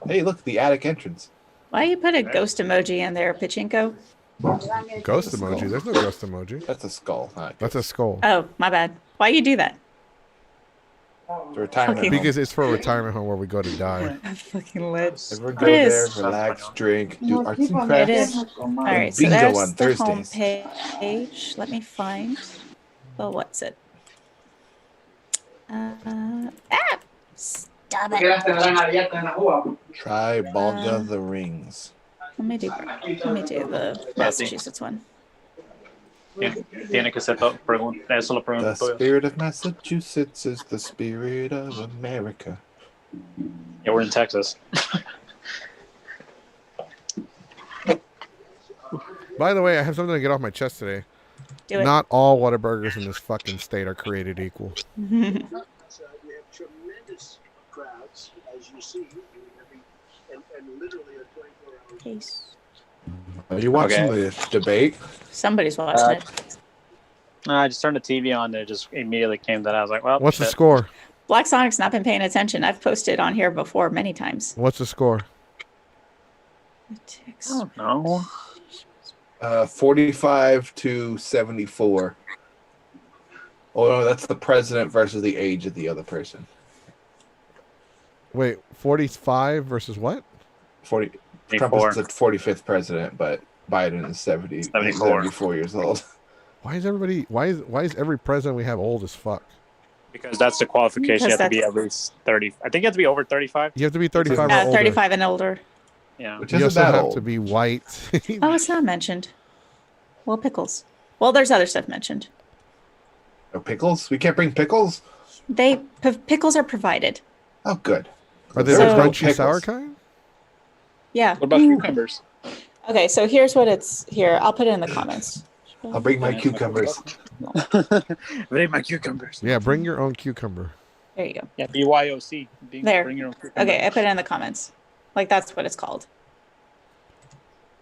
Hey, look, the attic entrance. Why you put a ghost emoji in there, Pachinko? Ghost emoji. There's no ghost emoji. That's a skull. Not That's a skull. Oh, my bad. Why you do that? a retirement Okay. home. Because it's for a retirement home where we go to die. I'm fucking lit. Everyone go It there, is. relax, drink, do arts and It crafts. is. All right, so bingo there's on the home Thursdays. page. Let me find the what's it. Stop it. Try Balga the Rings. Let me do the Massachusetts one. Tiene que ser todo. Eso lo The pregunto todos. spirit of Massachusetts is the spirit of America. Yeah, we're in Texas. By the way, I have something to get off my chest today. Do it. Not all Whataburgers in this fucking state are created equal. We have tremendous crowds, as you see, and literally a 24-hour. Case. Are you watching the debate? Somebody's watching it. I just turned the TV on and it just immediately came that I was like, well, What's the shit. score? Black Sonic's not been paying attention. I've posted on here before many times. What's the score? I don't know. 45 to 74. Oh no, that's the president versus the age of the other person. Wait, 45 versus what? 40. Trump is the 45th president, but Biden is 74 years old. Why is every president we have old as fuck? Because that's the qualification. You have to be at least 30. I think you have to be over 35. You have to be 35 or older. 35 and older. Yeah. Which You isn't also that have old. to be white. Oh, it's not mentioned. Well, pickles. Well, there's other stuff mentioned. No pickles? We can't bring pickles? Pickles are provided. Oh, good. Are they So- the No crunchy pickles. sour kind? Yeah. What about cucumbers? Okay, so here's what it's here. I'll put it in the comments. I'll bring my cucumbers. Bring my cucumbers. Yeah, bring your own cucumber. There you go. Yeah, BYOC. There. Bring your own cucumber. Okay, I put it in the comments. Like, that's what it's called.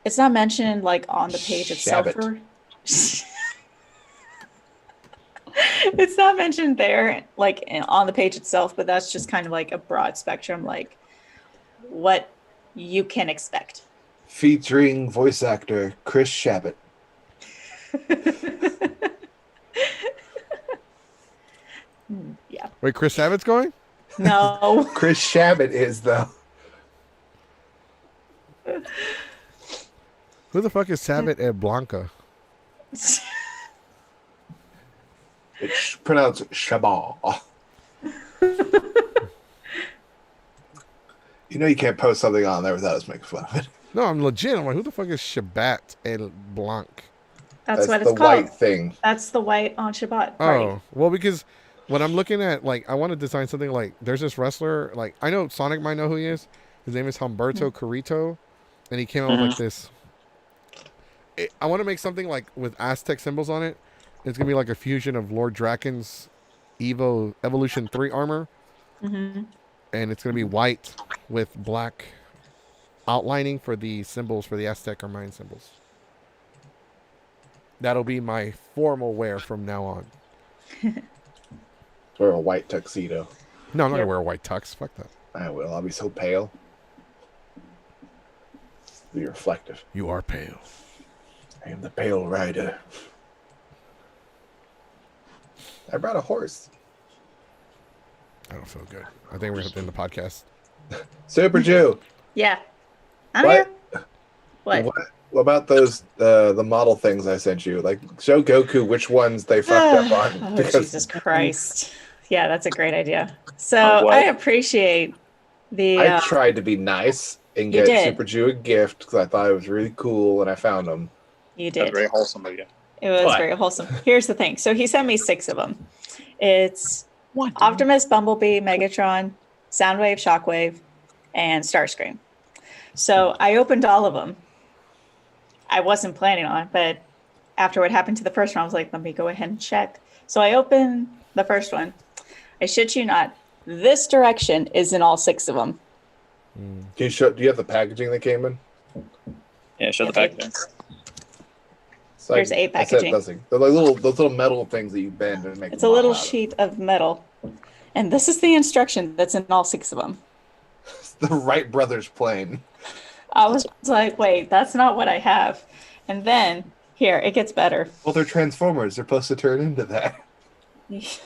It's not mentioned, like, on the page itself. Shabbat. It's not mentioned there, like, on the page itself, but that's just kind of like a broad spectrum, like, what you can expect. Featuring voice actor Chris Shabbat. Yeah. Wait, Chris Sabat's going? No. Chris Shabbat is, though. Who the fuck is Sabat and Blanca? It's pronounced Shabbat. You know you can't post something on there without us making fun of it. No, I'm legit. I'm like, who the fuck is Shabat El Blanc? That's what the it's called. white thing. That's the white on Shabbat. Oh, well, because when I'm looking at, like, I want to design something like, there's this wrestler, like, I know Sonic might know who he is. His name is Humberto Carrito, and he came out with, like, this. I want to make something, like, with Aztec symbols on it. It's going to be like a fusion of Lord Draken's Evolution 3 armor. Mm-hmm. And it's going to be white with black outlining for the symbols for the Aztec or Mayan symbols. That'll be my formal wear from now on. Wear a white tuxedo. No, I'm not going to wear a white tux. Fuck that. I will. I'll be so pale. Be reflective. You are pale. I am the Pale Rider. I brought a horse. I don't feel good. I think we're going to end the podcast. Super Jew. Yeah. I'm What? here. What? What about those the model things I sent you? Like, show Goku which ones they fucked up on. Oh, Because Jesus Christ. Yeah, that's a great idea. So what? I appreciate the. I tried to be nice and You get did. Super Jew a gift because I thought it was really cool and I found them. You That's did. very wholesome of you. It was What? very wholesome. Here's the thing. So he sent me 6 of them. It's Optimus, Bumblebee, Megatron, Soundwave, Shockwave, and Starscream. So I opened all of them. I wasn't planning on it, but after what happened to the first one, I was like, let me go ahead and check. So I opened the first one. I shit you not. This direction is in all 6 of them. Can you show? Do you have the packaging that came in? Yeah, show the Yeah, packaging. It's like- Here's A I said packaging. nothing. They're like those little metal things that you bend and make. It's a them little pop out. sheet of metal. And this is the instruction that's in all 6 of them. It's the Wright brothers plane. I was like, wait, that's not what I have. And then, here, it gets better. Well, they're Transformers. They're supposed to turn into that.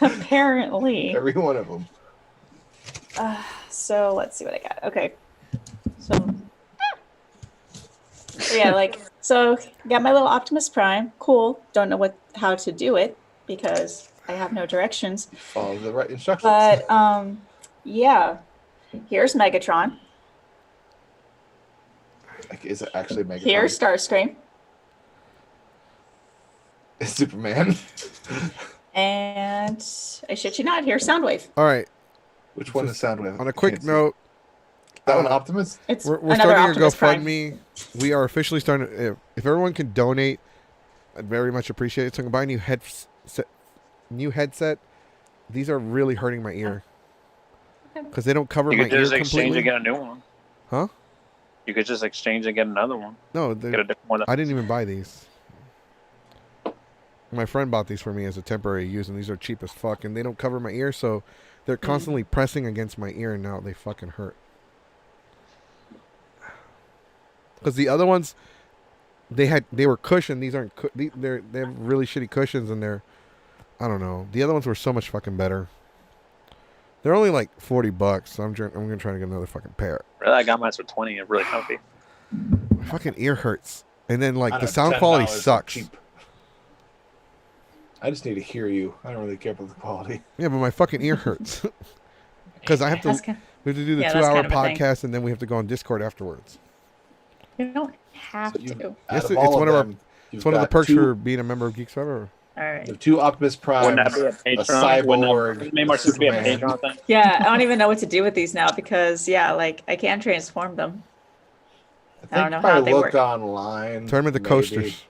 Apparently. Every one of them. So let's see what I got. Okay. So yeah, like, so got my little Optimus Prime. Cool. Don't know how to do it because I have no directions. Follow the right instructions. But yeah. Here's Megatron. Like, is it actually Megatron? Here's Starscream. It's Superman. And I shit you not, here's Soundwave. All right. Which one is Soundwave? On a I quick can't see. note, That one Optimus? It's we're another starting a Optimus Prime. GoFundMe. We are officially starting. If everyone can donate, I'd very much appreciate it. So I can buy a new headset. These are really hurting my ear because they don't cover You my could ear just exchange completely. and get a new one. Huh? You could just exchange and get another one. No, Get a different one. I didn't even buy these. My friend bought these for me as a temporary use, and these are cheap as fuck, and they don't cover my ear, so they're constantly pressing against my ear, and now they fucking hurt. Because the other ones, they were cushioned. These aren't. They have really shitty cushions, and I don't know. The other ones were so much fucking better. They're only like $40, so I'm gonna try to get another fucking pair. Really, I got mine for 20. They're really comfy. My fucking ear hurts, and then like I the know, sound $10 quality is sucks. cheap. I just need to hear you. I don't really care about the quality. Yeah, but my fucking ear hurts because I have to. That's We have to do the Yeah, that's 2-hour kind of a thing. podcast, and then we have to go on Discord afterwards. You don't have So you- to. Yes, Out of it's all one of our- them, you've It's one of the got perks two, for being a member of Geeks Forever. All right. you have two Optimus Primes, Wouldn't that be a a Patreon? Wouldn't cyborg, that make more sense to be a Superman. Patreon thing? Yeah, I don't even know what to do with these now because like I can't transform them. I don't know think how probably they look work. online. Turn them into maybe. coasters.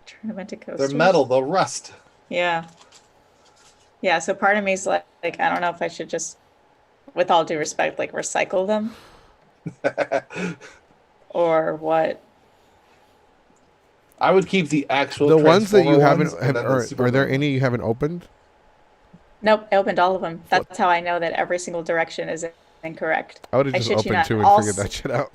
Turn them into coasters. They're metal. They'll rust. Yeah. Yeah. So part of me is like I don't know if I should just, with all due respect, like recycle them or what. I would keep the actual. The ones that you Transformer haven't ones, and have, then the are there Superman any you haven't opened? Nope, I opened all of them. That's how I know that every single direction is incorrect. I would have I just shit you opened not. 2 and All figured that shit out.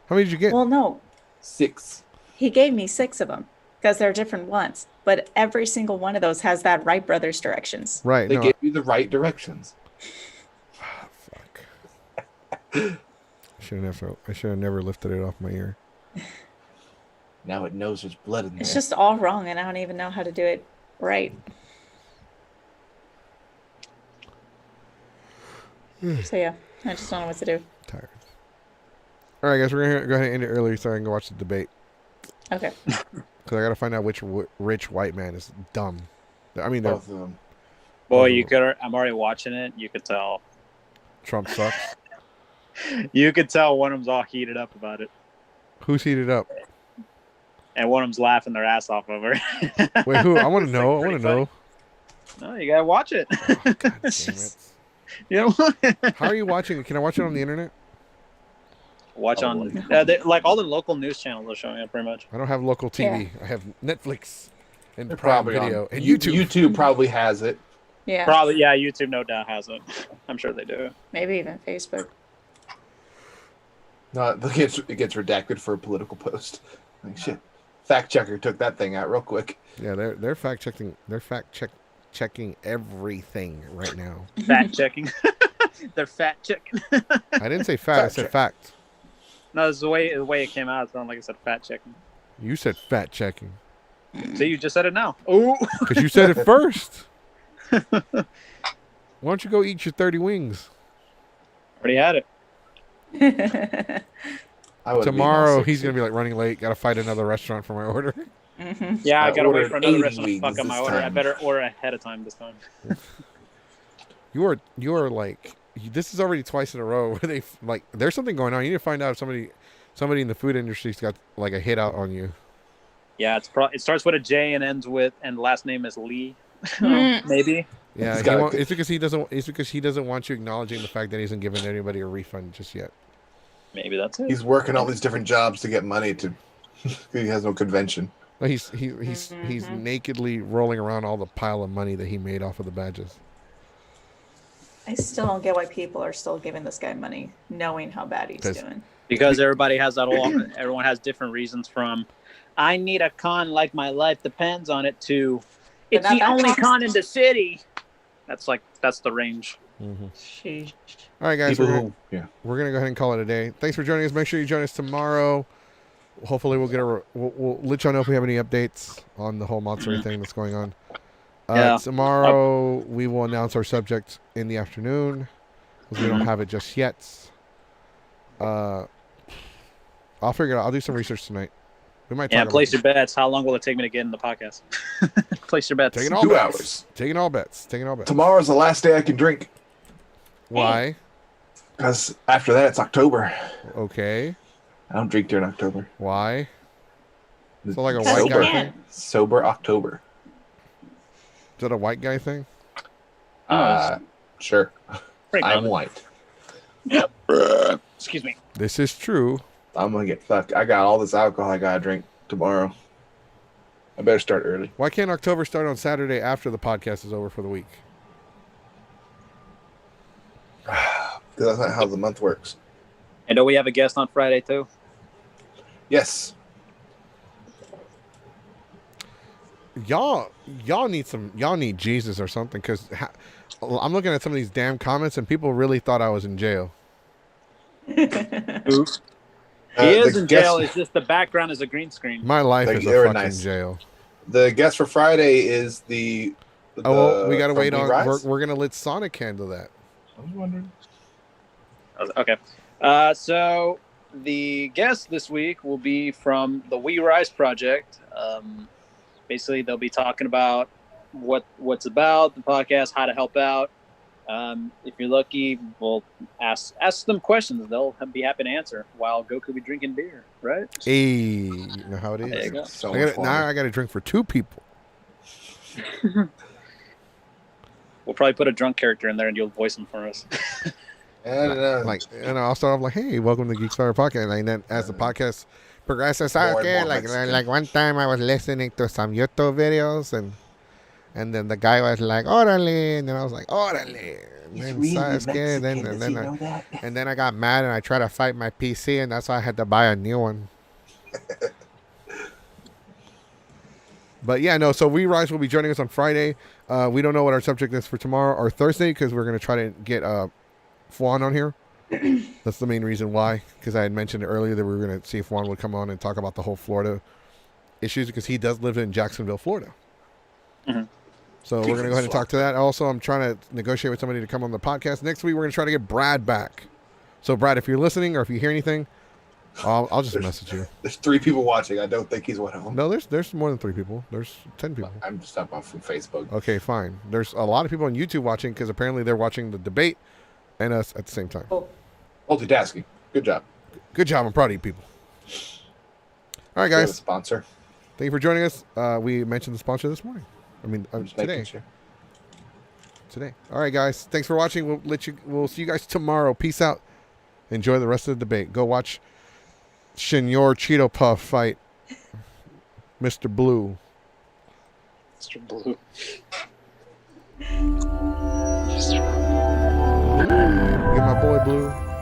How many did you get? Well, no, 6. he gave me 6 of them because they're different ones, but every single one of those has that Wright Brothers directions. Right. They No. gave you the right directions. Fuck. I should have never lifted it off my ear. Now it knows there's blood in there. It's just all wrong, and I don't even know how to do it right. So yeah, I just don't know what to do. Tired. All right, guys, we're gonna go ahead and end it early so I can go watch the debate. Okay. Because I gotta find out which rich white man is dumb. I mean, Both of them. Boy, you could. I'm already watching it. You could tell. Trump sucks. You could tell one of them's all heated up about it, Who's heated up? and one of them's laughing their ass off over it. Wait, who? I want to It's, know. I like, want pretty to know. funny. No, you gotta watch it. God damn it. You know, How are you watching it? Can I watch it on the internet? watch on like all the local news channels are showing it pretty much. I don't have local TV. I have Netflix and They're Prime probably Video on. and YouTube. YouTube probably has it. Yeah. Probably, yeah. YouTube no doubt has it. I'm sure they do. Maybe even Facebook. No, it gets redacted for a political post. Like shit. Fact checker took that thing out real quick. Yeah, they're fact checking. They're checking everything right now. Fact checking. They're fat checking. I didn't say fat. I said fact. No, it's the way it came out. It sounded like I said fat checking. You said fat checking See, you just said it now. Oh, because you said it first. Why don't you go eat your 30 wings? already had it. I would've eaten all Tomorrow 6. he's gonna be like running late. Got to fight another restaurant for my order. Yeah, I I gotta wait ordered for another 80 restaurant to fuck wings up my this order. I time. better order ahead of time this time. You are like this is already twice in a row where they like there's something going on. You need to find out if somebody in the food industry's got like a hit out on you. Yeah, it starts with a J and ends with, and the last name is Lee. Maybe. Yeah, He's got a- it's because he doesn't want you acknowledging the fact that he isn't giving anybody a refund just yet. Maybe that's it. He's working all these different jobs to get money to. He has no convention. Well, he's nakedly rolling around all the pile of money that he made off of the badges. I still don't get why people are still giving this guy money, knowing how bad he's 'Cause- doing. Because everybody has that all. Everyone has different reasons. From, I need a con like my life depends on it. To, it's not the that only cost- con in the city. That's the range. Sheesh. All right, guys, People who, we're gonna go ahead and call it a day. Thanks for joining us. Make sure you join us tomorrow. Hopefully, we'll let y'all know if we have any updates on the whole Matsuri thing that's going on. Yeah. Tomorrow we will announce our subject in the afternoon because we don't have it just yet. I'll figure it out. I'll do some research tonight. We might talk about place this. your bets. How long will it take me to get in the podcast? Place your bets. Taking all 2 bets. hours. Taking all bets. Taking all bets. Tomorrow's the last day I can drink. Why? Because after that, it's October. Okay. I don't drink during October. Why? It's So like a Because white you guy can. thing? Sober October. Is that a white guy thing? Sure. Pretty I'm common. white. Excuse me. This is true. I'm gonna get fucked. I got all this alcohol I gotta drink tomorrow. I better start early. Why can't October start on Saturday after the podcast is over for the week? Because that's not how the month works. And do we have a guest on Friday too? Yes. Y'all need Jesus or something because I'm looking at some of these damn comments and people really thought I was in jail. Oof. He is in jail. It's just the background is a green screen. My life Like, is they a were fucking nice. jail. The guest for Friday is the Oh, well, we gotta from wait We on. Rise? We're gonna let Sonic handle that. I was wondering. Okay. So the guest this week will be from the We Rise project. Basically, they'll be talking about what's about the podcast, how to help out. If you're lucky, we'll ask them questions. They'll be happy to answer while Goku be drinking beer, right? Hey, you know how it There you is. go. So I much gotta, now water. I got to drink for 2 people. We'll probably put a drunk character in there and you'll voice him for us. Like, and I'll start off like, "Hey, welcome to Geeks Fire Podcast." And then as the podcast progresses, More and okay, more like Mexican. one time I was listening to some YouTube videos and then the guy was like, "Orale," and then I was like, "Orale." And then, ¿sabes qué? And then I got mad and I tried to fight my PC, and that's why I had to buy a new one. But yeah, no. So We Rise will be joining us on Friday. We don't know what our subject is for tomorrow or Thursday because we're gonna try to get Fwan on here. That's the main reason why, because I had mentioned earlier that we were going to see if Juan would come on and talk about the whole Florida issues because he does live in Jacksonville, Florida. Mm-hmm. So we're going to go ahead and talk to that. Also, I'm trying to negotiate with somebody to come on the podcast. Next week, we're going to try to get Brad back. So, Brad, if you're listening or if you hear anything, I'll just message you. There's 3 people watching. I don't think he's one of them. No, there's more than 3 people. There's 10 people. I'm just talking about from Facebook. Okay, fine. There's a lot of people on YouTube watching because apparently they're watching the debate and us at the same time. Multitasking. Good job. Good job. I'm proud of you people. All right, We have a guys. sponsor. Thank you for joining us. We mentioned the sponsor this morning. I mean, I'm just today. making sure. Today. All right, guys. Thanks for watching. We'll see you guys tomorrow. Peace out. Enjoy the rest of the debate. Go watch Senor Cheeto Puff fight Mr. Blue. Mr. Blue. Get my boy Blue.